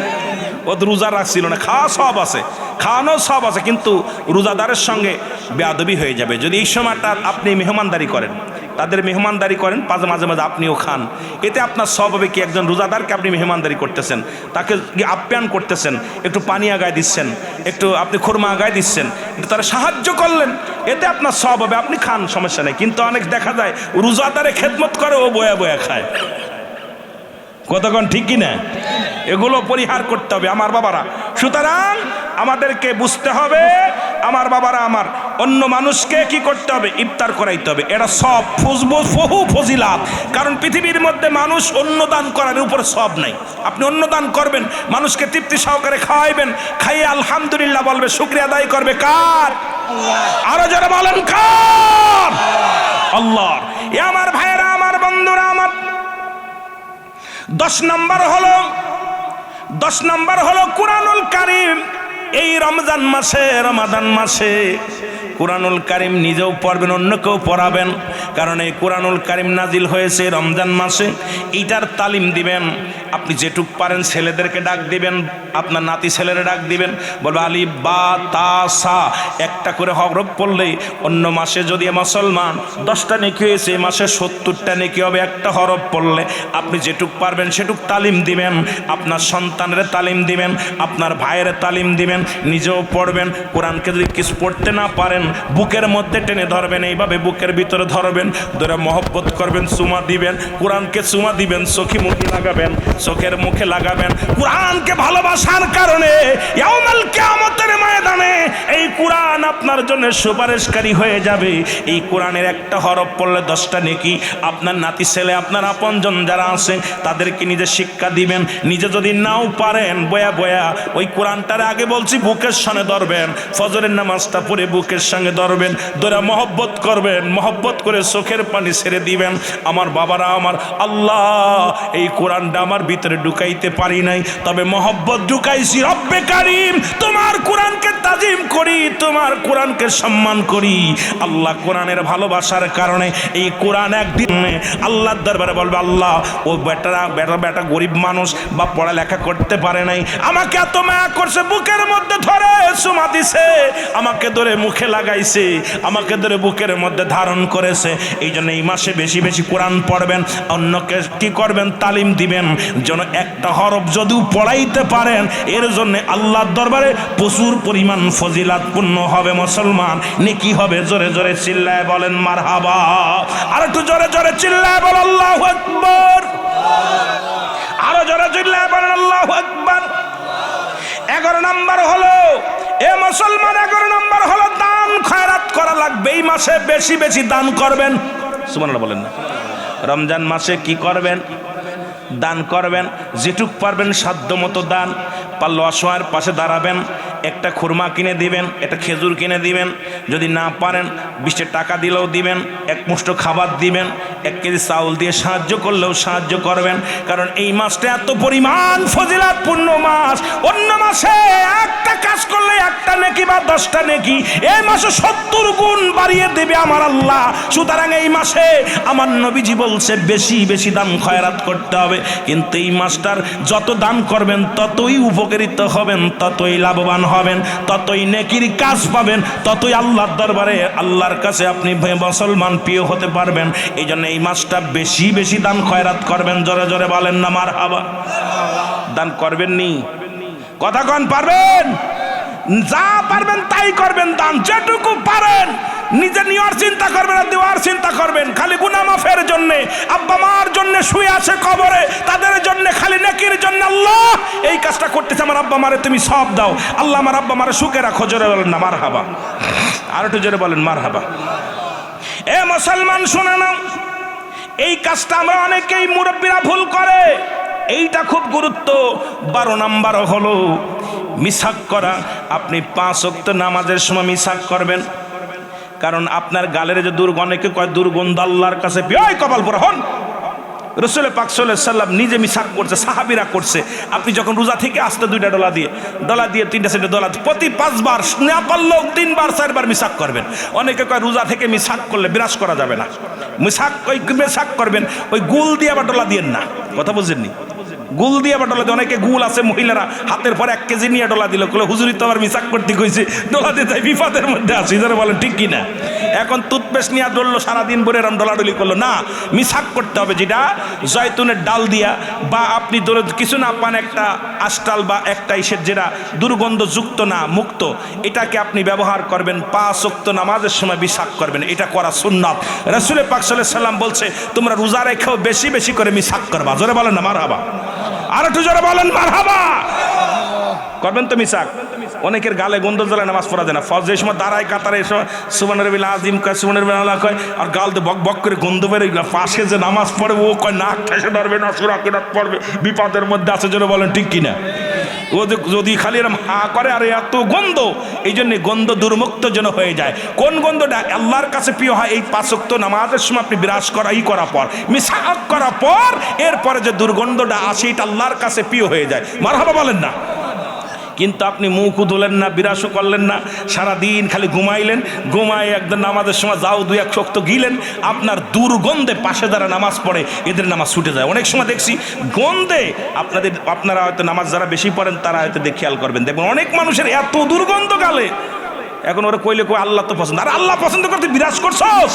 ও তো রোজা রাখছিল না, খাওয়ানো সব আছে, কিন্তু রোজাদারের সঙ্গে বেয়াদবি হয়ে যাবে যদি এই সময়টা আপনি মেহমানদারি করেন, তাদের মেহমানদারি করেন, মাঝে মাঝে আপনিও খান। এতে আপনার সব হবে কি, একজন রোজাদারকে আপনি মেহমানদারি করতেছেন, তাকে আপ্যায়ন করতেছেন, একটু পানি আগায় দিচ্ছেন, একটু আপনি খুরমা আগায় দিচ্ছেন, একটু তারা সাহায্য করলেন, এতে আপনার সব হবে, আপনি খান, সমস্যা নেই। কিন্তু অনেক দেখা যায় রোজাদারে খেদমত করে, ও বয়া খায়। কতক্ষণ ঠিক কিনা? এগুলো পরিহার করতে হবে আমার বাবারা। সুতরাং আমাদেরকে বুঝতে হবে, আমার বাবারা, আমার অন্য মানুষকে কি করতে হবে? ইফতার করাইতে হবে। এটা সব বহু ফজিলাত, কারণ পৃথিবীর মধ্যে মানুষ অন্ন দান করার উপর সব নাই। আপনি অন্ন দান করবেন, মানুষকে তৃপ্তি সহকারে খাওয়াইবেন, খাইয়ে আলহামদুলিল্লাহ বলবে, শুকরিয়া আদায় করবে কার? আরো যারা বলেন কার? আল্লাহর। এ আমার ভাইয়েরা, আমার বন্ধুরা, আমার 10 নম্বর হলো কুরআনুল কারীম। এই রমজান মাসে কুরআনুল কারীম নিজেও পড়বেন, অন্যকেও পড়াবেন, কারণ এই কুরআনুল কারীম নাজিল হয়েছে রমজান মাসে। এইটার তালিম দিবেন। আপনি যেটুক পারেন ছেলেদেরকে ডাক দিবেন, আপনার নাতি ছেলেরা ডাক দিবেন, বলবে আলিফ বা তা সা, একটা করে হরফ পড়লেই অন্য মাসে যদি মুসলমান 10টা নেকি হয়েছে, এই মাসে 70টা নেকি হবে একটা হরফ পড়লে। আপনি যেটুক পারবেন সেটুক তালিম দিবেন, আপনার সন্তানের তালিম দিবেন, আপনার ভাইয়ের তালিম দিবেন, নিজেও পড়বেন। কোরআনকে যদি কিছু পড়তে না পারেন বুকের মধ্যে টেনে ধরবেন, এইভাবে বুকের ভিতরে ধরবেন, ধরে মহব্বত করবেন, চুমা দিবেন, কোরআনকে চুমা দিবেন, চোখের মুখে লাগাবেন। কোরআনকে ভালোবাসার কারণে ইয়াউমুল কিয়ামতের ময়দানে এই কোরআন আপনার জন্য সুপারিশকারী হয়ে যাবে। এই কোরআনের একটা হরফ পড়লে 10টা নেকি। আপনার নাতি ছেলে, আপনার আপনজন যারা আছে তাদেরকে নিজে শিক্ষা দিবেন। নিজে যদি নাও পারেন বয়া ওই কোরআনটার আগে বলছি বুকের সামনে ধরবেন, ফজরের নামাজটা পড়ে বুকের সামনে সঙ্গে ধরবেন, ধরে মহব্বত করবেন, মহব্বত করে চোখের পানি ছেড়ে দিবেন। আমার বাবারা আমার, আল্লাহ এই কোরআনটা আমার ভিতরে ঢুকাইতে পারি নাই, তবে মহব্বত ঢুকাইছি। রব্বে কারীম, তোমার কোরআনকে তাজিম করি, তোমার কোরআনকে সম্মান করি। আল্লাহ কোরআনের ভালোবাসার কারণে এই কোরআন একদিন আল্লাহর দরবারে বলবে, আল্লাহ ও বেটা গরিব মানুষ বা পড়ালেখা করতে পারে নাই, আমাকে এত মায়া করছে, বুকের মধ্যে ধরে চুমা দিছে, আমাকে ধরে মুখে লাগাইছে, আমাকে ধরে বুকের মধ্যে ধারণ করেছে। এই জন্য এই মাসে বেশি বেশি কোরআন পড়বেন, অন্যকে কি করবেন, তালিম দিবেন, যেন একটা হরফ যদিও পড়াইতে পারেন, এর জন্য আল্লাহর দরবারে প্রচুর পরিমাণ ফজিলাতপূর্ণ হবে মুসলমান, নেকি হবে। জোরে জোরে চিল্লায় বলেন মারহাবা। আর একটু জোরে জোরে চিল্লায় বল আল্লাহু আকবার। আরো জোরে চিল্লায় বলেন আল্লাহু আকবার। 11 নম্বর হলো, এ মুসলমান, 11 নম্বর হলো দান খয়রাত করা লাগবে। এই মাসে বেশি বেশি দান করবেন। সুবহানাল্লাহ বলেন না। রমজান মাসে কি করবেন? দান করবেন, যেটুক পারবেন সাধ্য মতো দান। পারলে অসহায়ের পাশে দাঁড়াবেন, একটা খুরমা কিনে দিবেন, একটা খেজুর কিনে দিবেন, যদি না পারেন 20 টাকা দিলেও দিবেন, এক মুষ্ঠ খাবার দিবেন, 1 কেজি চাউল দিয়ে সাহায্য করলেও সাহায্য করবেন। কারণ এই মাসটা এত পরিমাণ ফজিলাতপূর্ণ মাস। অন্য মাসে একটা কাজ করলে একটা নেকি বা 10টা নেকি, এই মাসে 70 গুণ বাড়িয়ে দেবে আমার আল্লাহ। সুতরাং এই মাসে আমার নবীজি বলছে বেশি বেশি দান খয়রাত করতে হবে। কিন্তু এই মাসটার যত দান করবেন ততই উপকৃত হবেন, ততই লাভবান হবেন, ততই নেকির কাজ পাবেন, ততই আল্লাহর দরবারে আল্লাহর কাছে আপনি মুসলমান প্রিয় হতে পারবেন। এই জন্য এই মাসটা বেশি বেশি দান খয়রাত করবেন। জোরে জোরে বলেন না মারহাবা। দান করবেন নি? কথা কন পারবেন? যা পারবেন তাই করবেন দান, যেটুকু পারেন। নিজে নেওয়ার চিন্তা করবেন আর দেওয়ার চিন্তা করবেন। খালি গুনাহ মাফের জন্য, আব্বা মার জন্য শুয়ে আছে কবরে, তাদের জন্য খালি নেকির জন্য আল্লাহ এই কাজটা করতেছে, আমার আব্বা মারে তুমি সব দাও, আল্লাহ আমার আব্বা মারে সুখে রাখো। জোরে বলেন না মারহাবা। আর একটু জোরে বলেন মারহাবা। এ মুসলমান শুনে নাও, এই কাজটা আমরা অনেকেই মুরব্বীরা ভুল করে, এইটা খুব গুরুত্ব। 12 নম্বর হলো মিসাক করা। আপনি 5 ওয়াক্ত নামাজের সময় মিসাক করবেন, কারণ আপনার গালের যে দুর্গন্ধ, অনেকে কয় দুর্গন্ধ আল্লাহর কাছে কপাল পরা হন। রাসূল পাক সাল্লাল্লাহু আলাইহি সাল্লাম নিজে মিসাক করছে, সাহাবীরা করছে। আপনি যখন রোজা থেকে আসতে 2টা ডলা দিয়ে 3টা সেটে ডলা প্রতি 5 বার, না পারলেও 3 বার 4 বার মিসাক করবেন। অনেকে কয় রোজা থেকে মিসাক করলে বিরাজ করা যাবে না। মিসাক করবেন ওই গুল দিয়ে আবার ডলা দিয়েন না। কথা বুঝেননি? গুল দিয়ে আবার ডলা দিয়ে, অনেকে গুল আছে মহিলারা হাতের পর 1 কেজি নিয়ে ডলা দিল, হুজুরি তো আবার মিসাক করতে কইছে, ডলা দিয়ে তাই বিপদের মধ্যে আছি। যারা বলেন ঠিক কিনা? এখন টুথপেস্ট নিয়ে ডললো, সারাদিন ভরে এরম ডলাডলি করলো না। মিসাক করতে হবে যেটা জয়তুনের ডাল দিয়া, বা আপনি ধরে কিছু না পান একটা আস্টাল বা একটা ইসের যেটা দুর্গন্ধযুক্ত না, মুক্ত, এটাকে আপনি ব্যবহার করবেন। 5 ওয়াক্ত নামাজের সময় মিসাক করবেন, এটা করা সুন্নাত। রাসূল পাক সাল্লাল্লাহু আলাইহি সাল্লাম বলছে তোমরা রোজা রেখেও বেশি বেশি করে মিসাক করবা। জোরে বলেন না মারহাবা। আর একটু জোরে বলেন মারহাবা। করবেন তো মিসাক। অনেকের গালে গন্ধ জ্বলে নামাজ পড়া যায় না। ফজরের সময় দাঁড়ায় কাতারে এসে সুবহানাল্লাহিল আযীম কয়, সুবহানাল্লাহ কয়, আর গালতে বক বক করে গন্ধ বের। পাশে যে নামাজ পড়ে ও কয় নাক ঠেসে ধরবে না, সূরা কিরাত পড়বে, বিপদের মধ্যে আছে। জোরে বলেন ঠিক কিনা? ও যদি খালি এরকম হা করে আর এত গন্ধ, এই জন্য গন্ধ দুর্মুক্ত যেন হয়ে যায়। কোন গন্ধটা আল্লাহর কাছে প্রিয় হয়? এই 5 ওয়াক্ত নামাজের সময় আপনি বিরাজ করার পর, মিসাক করার পর, এরপরে যে দুর্গন্ধটা আসে এটা আল্লাহর কাছে প্রিয় হয়ে যায়। মারহাবা বলেন না। কিন্তু আপনি মুখও ধুলেন না, বিরাসও করলেন না, সারাদিন খালি ঘুমাইলেন, ঘুমাই একদম নামাজের সময় যাও 2-1 শক্ত গিলেন, আপনার দুর্গন্ধে পাশে যারা নামাজ পড়ে এদের নামাজ ছুটে যায়। অনেক সময় দেখছি গন্ধে আপনারা হয়তো নামাজ যারা বেশি পড়েন তারা হয়তো খেয়াল করবেন, দেখবেন অনেক মানুষের এত দুর্গন্ধ গালে। এখন ওরা কইলে কই আল্লাহ তো পছন্দ, আর আল্লাহ পছন্দ করতে বিরাজ করছস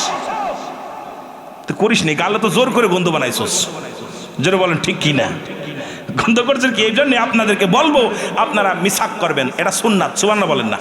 তো করিস নি, গালে তো জোর করে গন্ধ বানাইছস। জোরে বলেন ঠিক কি না? গন্ধ করছেন কি? এই জন্য আপনাদেরকে বলবো আপনারা মিসাক করবেন, এটা সুন্নাত। সুবহানাল্লাহ বলেন না।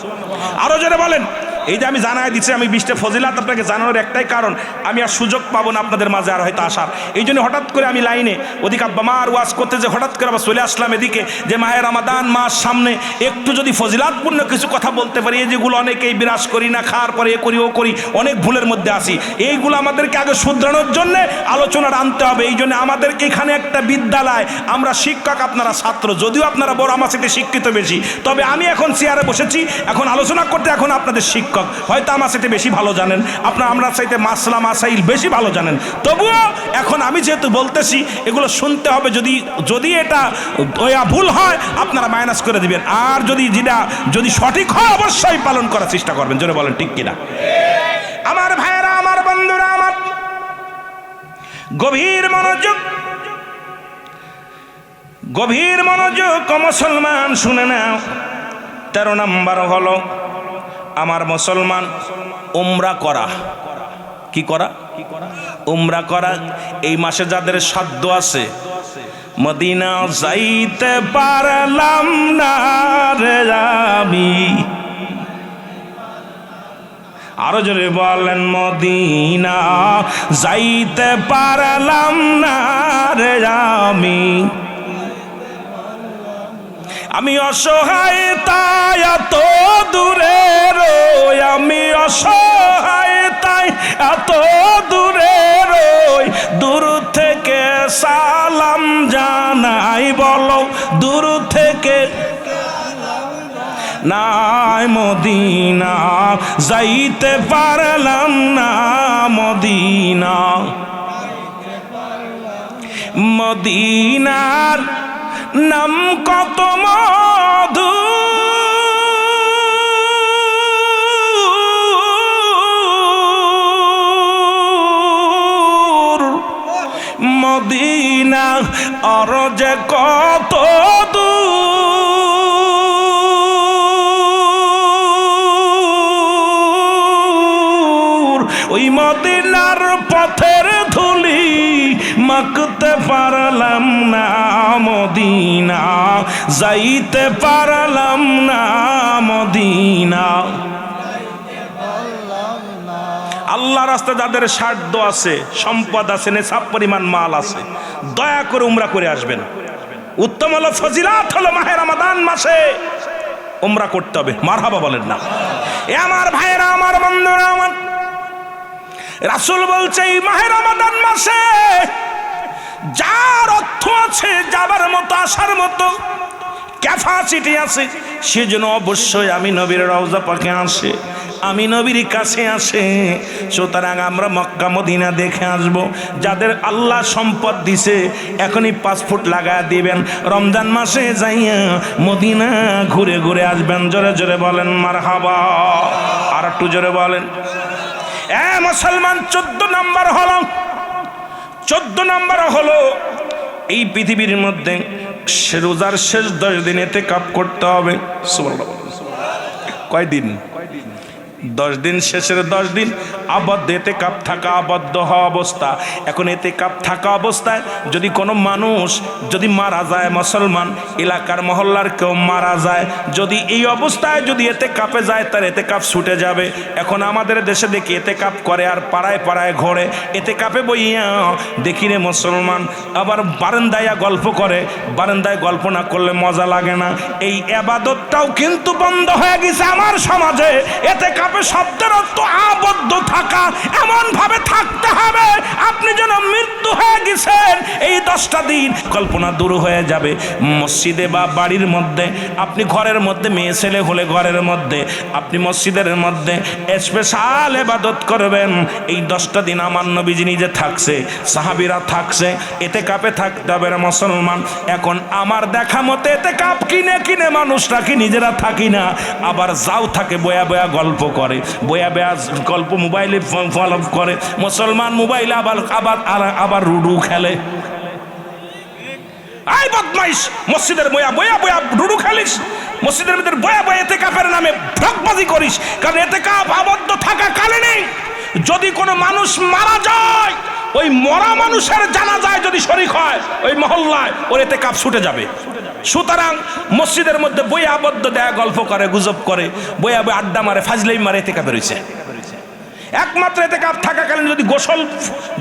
আরো জোরে বলেন। এই যে আমি জানাই দিচ্ছি, আমি 20টা ফজিলাত আপনাকে জানানোর একটাই কারণ, আমি আর সুযোগ পাবো না আপনাদের মাঝে আর হয়তো আসার। এই জন্য হঠাৎ করে আমি লাইনে ওদিকে আব্বা মার ওয়াজ করতে যে হঠাৎ করে আবার চলে আসলাম এদিকে, যে মাহে রমাদান মাস সামনে, একটু যদি ফজিলাতপূর্ণ কিছু কথা বলতে পারি, এই যেগুলো অনেকেই বিরাজ করি না, খাওয়ার পরে এ করি ও করি, অনেক ভুলের মধ্যে আসি, এইগুলো আমাদেরকে আগে শুধরানোর জন্য আলোচনা আনতে হবে। এই জন্য আমাদেরকে এখানে একটা বিদ্যালয়, আমরা শিক্ষক আপনারা ছাত্র, যদিও আপনারা বড় আমার সাথে শিক্ষিত বেশি, তবে আমি এখন চেয়ারে বসেছি, এখন আলোচনা করতে, এখন আপনাদের শিক্ষক শিক্ষক, হয়তো আমার চাইতে বেশি ভালো জানেন, আমরা চাইতে মাসলা মাসাইল বেশি ভালো জানেন। তবুও এখন আমি যেহেতু বলতেছি এগুলো শুনতে হবে, যদি এটা ভুল হয় আপনারা মাইনাস করে দিবেন, আর যদি সঠিক হয় অবশ্যই পালন করার চেষ্টা করবেন। জোরে বলেন ঠিক কিনা? আমার ভাইয়েরা, আমার বন্ধুরা, আমার গভীর মনোযোগ মুসলমান শুনে নাও। 13 নম্বর হলো আমার মুসলমান উমরা করা। কি করা? উমরা করা। এই মাসে যাদের সাধ্য আছে, মদিনা যাইতে পারলাম না রে আমি, আরো জোরে বলেন, মদিনা যাইতে পারলাম না রে আমি অসহায় তাই এত দূরে রই, আমি অসহায় তাই এত দূরে রই, দূর থেকে সালাম জানাই, বলো দূর থেকে নাই, মদিনা যাইতে পারলাম না, মদিনার নাম কত মধু, মদিনা আর যে কত দূর, ওই মদিনার পথের ধুলি মাখতে পারলাম না, মদিনা যাইতে পারলাম না, মদিনা। আল্লাহ রাস্তায় যাদের সাধ্য আছে, সম্পদ আছে, নেশাব পরিমাণ মাল আছে, দয়া করে উমরা করে আসবেন। উত্তম হলো, ফজিলাত হলো মাহে রমাদান মাসে উমরা করতে হবে। মারহাবা বলেন না? এ আমার ভাইয়েরা, আমার বন্ধুরা, আমার রাসূল বলছে এই মাহে রমাদান মাসে যার অর্থ আছে, যাবার মতো, আসার মতো ক্যাপাসিটি আছে, সেজন্য অবশ্যই আমি নবীর রওজা পাকে আসে, আমি নবীর কাছে আসে। সুতরাং আমরা মক্কা মদিনা দেখে আসব। যাদের আল্লাহ সম্পদ দিছে এখনই পাসপোর্ট লাগায় দিবেন, রমজান মাসে যাইয়া মদিনা ঘুরে ঘুরে আসবেন। জোরে জোরে বলেন মারহাবা, আর একটু জোরে বলেন। মুসলমান 14 নম্বর হলো এই পৃথিবীর মধ্যে রোজার শেষ 10 দিন ইতিকাফ করতে হবে। সুবহানাল্লাহ। কয়দিন? 10 দিন, শেষের 10 দিন আবদ্ধ ইতিকাফ থাকা, আবদ্ধ হওয়া অবস্থা। এখন ইতিকাফ থাকা অবস্থায় যদি কোনো মানুষ যদি মারা যায়, মুসলমান এলাকার মহল্লার কেউ মারা যায়, যদি এই অবস্থায় যদি ইতিকাফে যায়, তার ইতিকাফ ছুটে যাবে। এখন আমাদের দেশে দেখি ইতিকাফ করে আর পাড়ায় পাড়ায় ঘোরে, ইতিকাফে বইয়া দেখি রে মুসলমান আবার বারান্দায় গল্প করে। বারান্দায় গল্প না করলে মজা লাগে না। এই ইবাদতটাও কিন্তু বন্ধ হয়ে গেছে আমার সমাজে। ইতিকাফ শব্দের অর্থ আবদ্ধ থাকা, এমন ভাবে থাকতে হবে আপনি যেন মৃত্যু হয়ে গেছেন। এই 10টা দিন কল্পনা দূর হয়ে যাবে। মসজিদে বা বাড়ির মধ্যে, আপনি ঘরের মধ্যে মেয়ে ছেলে হলে ঘরের মধ্যে, আপনি মসজিদের মধ্যে স্পেশাল ইবাদত করবেন। এই 10টা দিন আমার নবীজি নিজে থাকছে, সাহাবীরা থাকছে, ইতিকাফে থাকতে হবে মুসলমান। এখন আমার দেখা মতে ইতিকাফ কিনে মানুষরা কি নিজেরা থাকি না, আবার যাও থাকে বয়া বয়া গল্প করে, বয়া বয়া গল্প মোবাইলে ফলো করে। মুসলমান মোবাইলে আবার লুডু খেলে। আই বদমাইশ, মসজিদের বয়া বয়া বয়া লুডু খেলিস, মসজিদের ভিতরে বয়া বয়া ইতিকাফের নামে ঢকবাজি করিস। কারণ ইতিকাফ আবদ্ধ থাকা কালে নেই। যদি কোনো মানুষ মারা যায়, ওই মরা মানুষের জানাজায় যদি শরীক হয় ওই মহল্লায়, ওর ইতিকাফ ছুটে যাবে। সুতরাং মসজিদের মধ্যে বইয়া আবদ্ধ দেয়া গল্প করে, গুজব করে, বইয়া বই আড্ডা মারে, ফাজলামি মারে, ইতিকাফে রয়েছে। একমাত্র ইতিকাফ থাকাকালীন যদি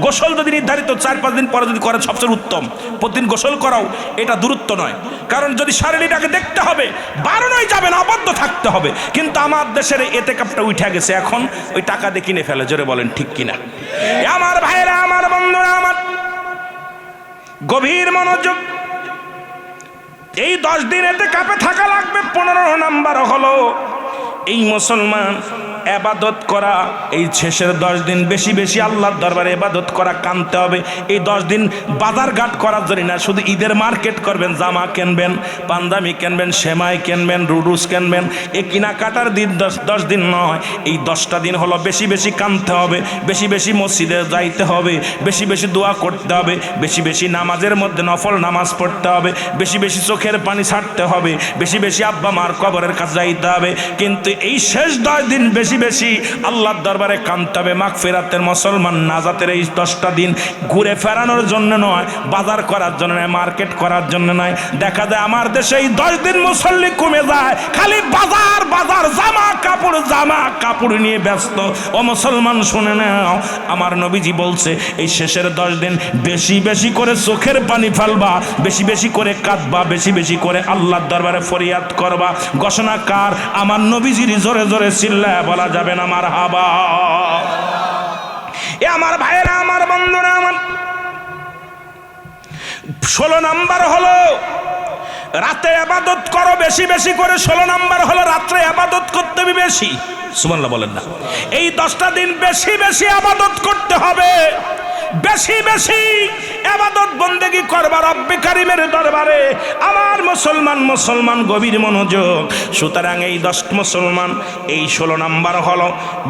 গোসল যদি নির্ধারিত 4-5 দিন পরে যদি করে সবচেয়ে উত্তম। প্রতিদিন গোসল করাও এটা দূরত্ব নয়, কারণ যদি শারীরিকটাকে দেখতে হবে, বারণই যাবে না, আবদ্ধ থাকতে হবে। কিন্তু আমার দেশের ইতিকাফটা উঠে গেছে, এখন ওই টাকা দিয়ে কিনে ফেলে। জোরে বলেন ঠিক কিনা? আমার ভাইরা, আমার বন্ধুরা, আমার গভীর মনোযোগ। এই 10 দিন ইতিকাফে থাকা লাগবে। 15 নম্বর হলো এই মুসলমান ইবাদত করা, এই শেষের 10 দিন বেশি বেশি আল্লাহর দরবারে ইবাদত করা, কানতে হবে। এই 10 দিন বাজার ঘাট করার জন্য না, শুধু ঈদের মার্কেট করবেন, জামা কিনবেন, পাঞ্জাবি কিনবেন, সেমাই কিনবেন, রুডুস কিনবেন, এই কেনাকাটার দিন 10 দিন নয়। এই 10টা দিন হলো বেশি বেশি কানতে হবে, বেশি বেশি মসজিদে যাইতে হবে, বেশি বেশি দোয়া করতে হবে, বেশি বেশি নামাজের মধ্যে নফল নামাজ পড়তে হবে, বেশি বেশি চোখের পানি ছাড়তে হবে, বেশি বেশি আব্বা মার কবরের কাছে যাইতে হবে। কিন্তু এই শেষ 10 দিন বেশি বেশি আল্লাহর দরবারে কানতে হবে। মাগফিরাতের মুসলমান নাজাতের এই 10টা দিন ঘুরে ফেরানোর জন্য নয়, বাজার করার জন্য নয়, মার্কেট করার জন্য নয়। দেখা যায় আমার দেশে এই 10 দিন মুসল্লি কমে যায়, খালি বাজার বাজার, জামা কাপড় নিয়ে ব্যস্ত। ও মুসলমান শুনে নাও, আমার নবীজি বলছে এই শেষের 10 দিন বেশি বেশি করে চোখের পানি ফেলবা, বেশি বেশি করে কাঁদবা, বেশি বেশি করে আল্লাহর দরবারে ফরিয়াদ করবা। ঘোষণা কার? আমার নবীজির। জোরে জোরে চিল্লায় বলা যাবে না মারহাবা। এ আমার ভাইয়েরা, আমার বন্ধুরা, আমার 16 নাম্বার হলো রাতে ইবাদত করো বেশি বেশি করে। 16 নাম্বার হলো রাত্রে ইবাদত করতে হবে বেশি। সুবহানাল্লাহ বলেন না? এই 10টা দিন বেশি বেশি ইবাদত করতে হবে, বেশি বেশি ইবাদত বন্দেগী করবা রব্বে কারীমের দরবারে। আমার মুসলমান গভীর মনোযোগ। সুতরাং এই 10 মুসলমান, এই 16 নাম্বার হলো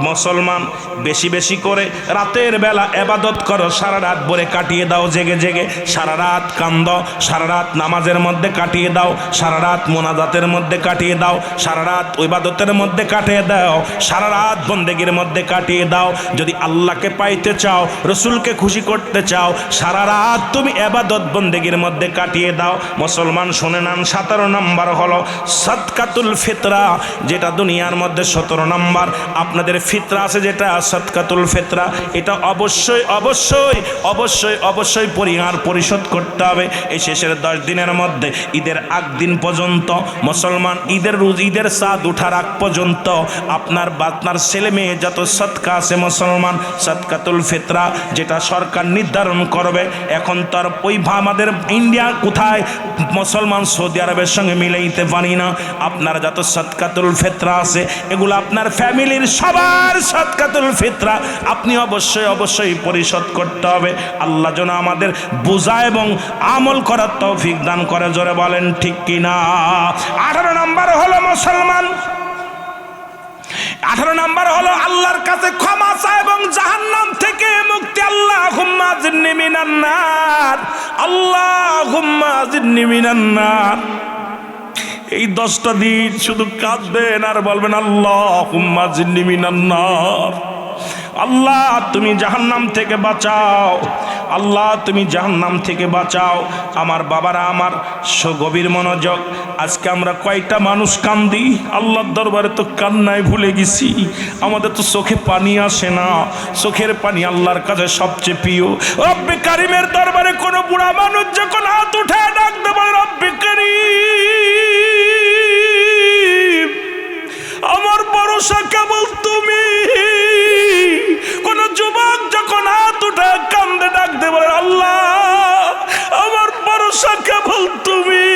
মুসলমান বেশি বেশি করে রাতের বেলা ইবাদত করো, সারা রাত ভরে কাটিয়ে দাও জেগে জেগে, সারা রাত কান্দো, সারা রাত নামাজের মধ্যে কাটিয়ে দাও, সারা রাত মোনাজাতের মধ্যে কাটিয়ে দাও, সারা রাত ইবাদতের মধ্যে কাটিয়ে দাও, সারা রাত বন্দেগীর মধ্যে কাটিয়ে দাও। যদি আল্লাহকে পাইতে চাও, রসুলকে খুশি করতে চাও, সারা রাত তুমি ইবাদত বন্দেগীর মধ্যে কাটিয়ে দাও। মুসলমান শুনে নেন, 17 নাম্বার হলো সাদকাতুল ফিতরা, যেটা দুনিয়ার মধ্যে 17 নাম্বার। আপনাদের ফিতরা আছে যেটা সাদকাতুল ফিতরা, এটা অবশ্যই অবশ্যই অবশ্যই অবশ্যই পরিশোধ করতে হবে এই শেষের 10 দিনের মধ্যে। ঈদের আগ দিন পর্যন্ত মুসলমান, ঈদের চাঁদ উঠার আগ পর্যন্ত আপনার ছেলে মেয়ে যত সদকা আছে মুসলমান, সাদকাতুল ফিতরা যেটা সরকার নির্ধারণ করবে। এখন তার ওই আমাদের ইন্ডিয়া কোথায় মুসলমান সৌদি আরবের সঙ্গে মিলাইতে পারি না। আপনার যত সাদকাতুল ফিতরা আছে এগুলো আপনার ফ্যামিলির সবার সাদকাতুল ফিতরা আপনি অবশ্যই অবশ্যই পরিশোধ করতে হবে। আল্লাহ যেন আমাদের বোঝা এবং আমল করার তৌফিক দান করে। জোরে বলেন ঠিক কিনা? 18 নাম্বার হলো মুসলমান, 18 নাম্বার হলো আল্লাহর কাছে ক্ষমা চায় এবং জাহান্নাম থেকে মুক্তি। আল্লাহুম্মা আযিরনি মিনান নার, আল্লাহুম্মা আযিরনি মিনান নার। এই 10টা দিন শুধু কাঁদবেন আর বলবেন আল্লাহুম্মা আযিরনি মিনান নার। আল্লাহ তুমি জাহান্নাম থেকে বাঁচাও, আল্লাহ তুমি জাহান্নাম থেকে বাঁচাও। আমার বাবারা, আমার গভীর মনোযোগ। আজকে আমরা কয়টা মানুষ কান্দি আল্লাহর দরবারে, তো কান্নায় ভুলে গেছি। আমাদের তো চোখে পানি আসে না, চোখের পানি আল্লাহর কাছে সবচেয়ে প্রিয়। রব্বে কারীমের দরবারে কোনো বুড়া মানুষ যখন হাত উঠায় ডাক দেবে রব্বে কারীম, আমার ভরসা কেবল তুমি। কোন যুবক যখন হাত উঠে কান্দে ডাক দেবে আল্লাহ, আমার ভরসা কেবল তুমি।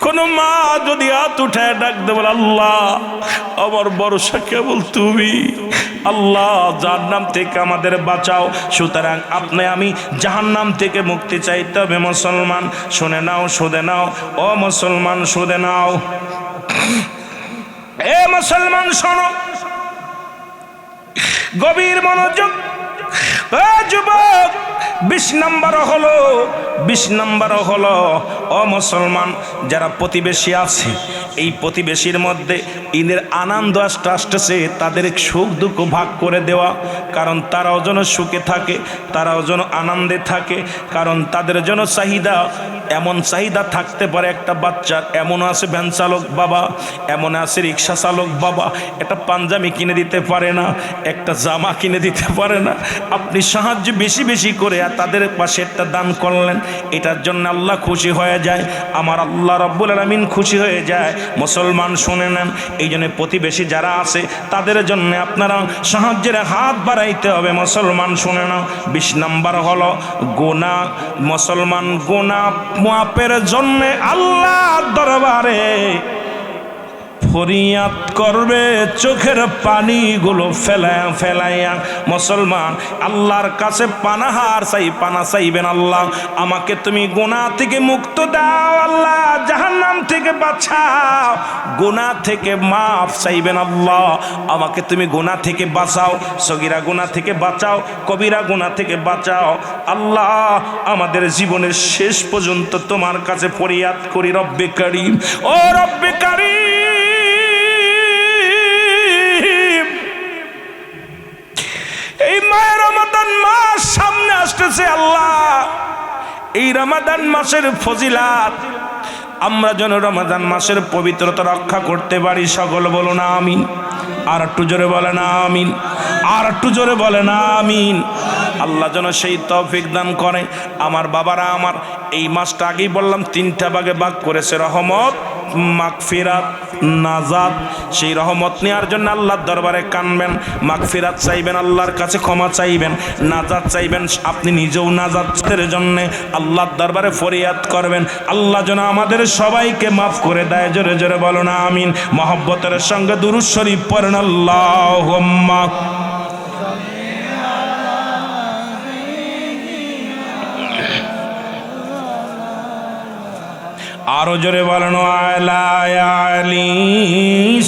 কোন মা যদি হাত উঠে ডাক দেবে আল্লাহ, আমার ভরসা কেবল তুমি। আল্লাহ জাহান্নাম থেকে আমাদের বাঁচাও। সুতরাং আপনি আমি জাহান্নাম থেকে মুক্তি চাইতে হবে মুসলমান। শুনে নাও, শুনে নাও, ও মুসলমান শুনে নাও। এ মুসলমান শোনো, গভীর মনোযোগ। এ যুবক, 20 নাম্বার হলো ও মুসলমান যারা প্রতিবেশী আছে, এই প্রতিবেশীর মধ্যে ঈদের আনন্দ আসতেছে, তাদের সুখ দুঃখ ভাগ করে দেওয়া। কারণ তারাও যেন সুখে থাকে, তারাও যেন আনন্দে থাকে। কারণ তাদের জন্য চাহিদা, এমন চাহিদা থাকতে পারে একটা বাচ্চার। এমন আছে ভ্যান চালক বাবা, এমন আছে রিক্সা চালক বাবা, একটা পাঞ্জাবি কিনে দিতে পারে না, একটা জামা কিনে দিতে পারে না। আপনি সাহায্য বেশি বেশি করে তাদের পাশে একটা দান করলেন, এটার জন্য আল্লাহ খুশি হয়ে যায়। আমার আল্লাহ রাব্বুল আলামিন খুশি হয়ে যায়। মুসলমান শুনে নেন, এই জন্য প্রতিবেশী যারা আছে তাদের জন্য আপনারা সাহায্যের হাত বাড়াইতে হবে। মুসলমান শুনে নাও, 20 নাম্বার হলো গুনাহ। মুসলমান গুনাহ মাপের জন্য আল্লাহর দরবারে ফরিয়াদ করবে চোখের পানিগুলো ফেলায়া ফেলাইয়া। মুসলমান আল্লাহর কাছে পানাহার চাই, পানা চাইবেন, আল্লাহ আমাকে তুমি গুনাহ থেকে মুক্ত দাও, আল্লাহ জাহান্নাম থেকে বাঁচাও, গুনাহ থেকে মাফ চাইবেন, আল্লাহ আমাকে তুমি গুনাহ থেকে বাঁচাও, সগীরা গুনাহ থেকে বাঁচাও, কবিরা গুনাহ থেকে বাঁচাও। আল্লাহ আমাদের জীবনের শেষ পর্যন্ত তোমার কাছে ফরিয়াদ করি রব্বে কারীম। ও রব্বে কারীম, এই মায়ের রমাদান মাস সামনে আসতেছে, আল্লাহ এই রমাদান মাসের ফজিলাত আমরা যেন রমাদান মাসের পবিত্রতা রক্ষা করতে পারি। সকল বলুন আমিন। আর একটু জোরে বলেন আমিন, আর একটু জোরে বলেন আমিন। আল্লাহ যেন সেই তৌফিক দান করে। আমার বাবারা, আমার এই মাসটা আগেই বললাম 3টা ভাগে ভাগ করেছে, রহমত, মাগফিরাত, নাজাত। সেই রহমত নেওয়ার জন্য আল্লাহর দরবারে কানবেন, মাগফিরাত চাইবেন, আল্লাহর কাছে ক্ষমা চাইবেন, নাজাত চাইবেন, আপনি নিজেও নাজাতের জন্য আল্লাহর দরবারে ফরিয়াদ করবেন। আল্লাহ যেন আমাদের সবাইকে মাফ করে দেয়। জোরে জোরে বলো না আমিন। মহব্বতের সঙ্গে দুরূদ শরীফ পড়েন, আল্লাহুম্মা আরো জোরে বলেন আলা আলী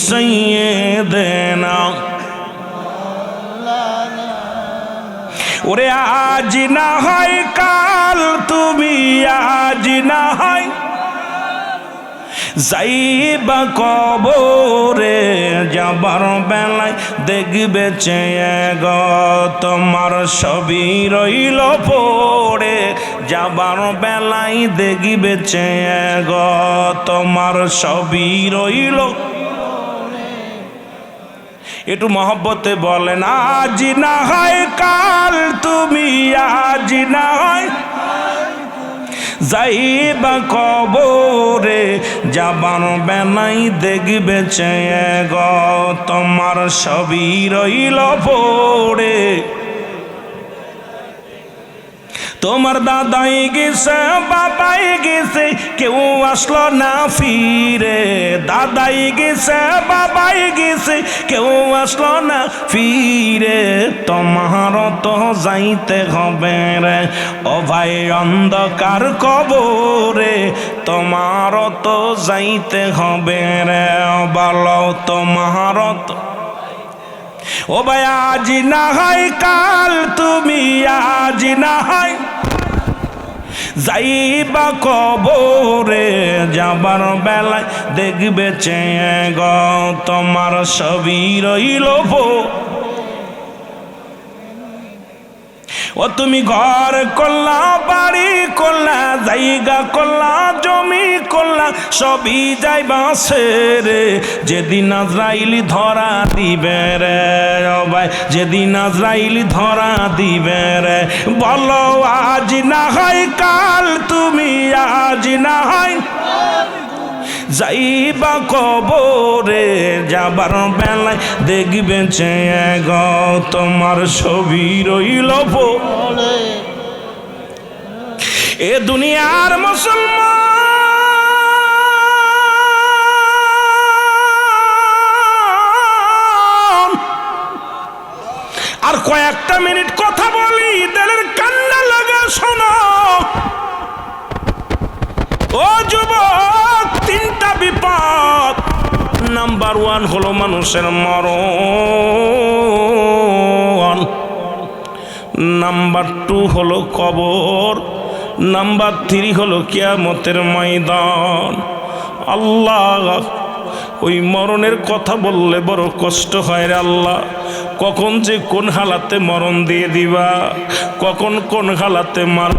সাইয়্যিদিনা। ওরে আজ না হয় কাল, তুমি আজ না হয় যাইবা কবরে, যাবার বেলায় দেখবে চেয়ে গো তোমার ছবি রইল পড়ে, যাবার বেলায় দেখবে চেয়ে গো তোমার ছবি রইল। একটু মহব্বতে বলেন আজ না হয় কাল, তুমি আজ না হয় যাইবা কবরে, যাবার বেলায় দেখবে চেয়ে গো তোমার ছবি রইল পড়ে। তোমার দাদাই গেছে, বাবাই গেছে, কেউ আসলো না ফিরে, দাদাই গেছে, বাবাই গেছে, কেউ আসলো না ফিরে, তোমার তো যাইতে হবে রে ও ভাই অন্ধকার কবরে, তোমার তো যাইতে হবে রে, বলো তোমার তো। ও ভাই আজ না হয় কাল, তুমি আজ না হয় যাইবা কবরে, যাবার বেলায় দেখবে চেয়ে গো তোমার ছবি রইল পড়ে। ও তুমি ঘর করলা, বাড়ি করলা, জায়গা করলা, জমি করলা, সবই যাইবা ছেড়ে, যেদিন আজরাইলি ধরা দিবে রে ও ভাই, যেদিন আজরাইলি ধরা দিবে রে, বলো আজ না হয় কাল, তুমি আজ না হয় যাইবা কবরে, যাবার বেলায় দেখবে চেয়ে গো তোমার ছবি রইল পড়ে। এ দুনিয়ার মুসলমান আর কয়েকটা মিনিট কথা বলি, দিলের কান্না লাগা শোনো। ও যুবক, 3টা বিপদ। নাম্বার 1 হলো মানুষের মরণ, নাম্বার 2 হলো কবর, নাম্বার 3 হলো কিয়ামতের ময়দান। আল্লাহ, ওই মরণের কথা বললে বড় কষ্ট হয় রে আল্লাহ। কখন যে কোন হালাতে মরণ দিয়ে দিবা, কখন কোন হালাতে মার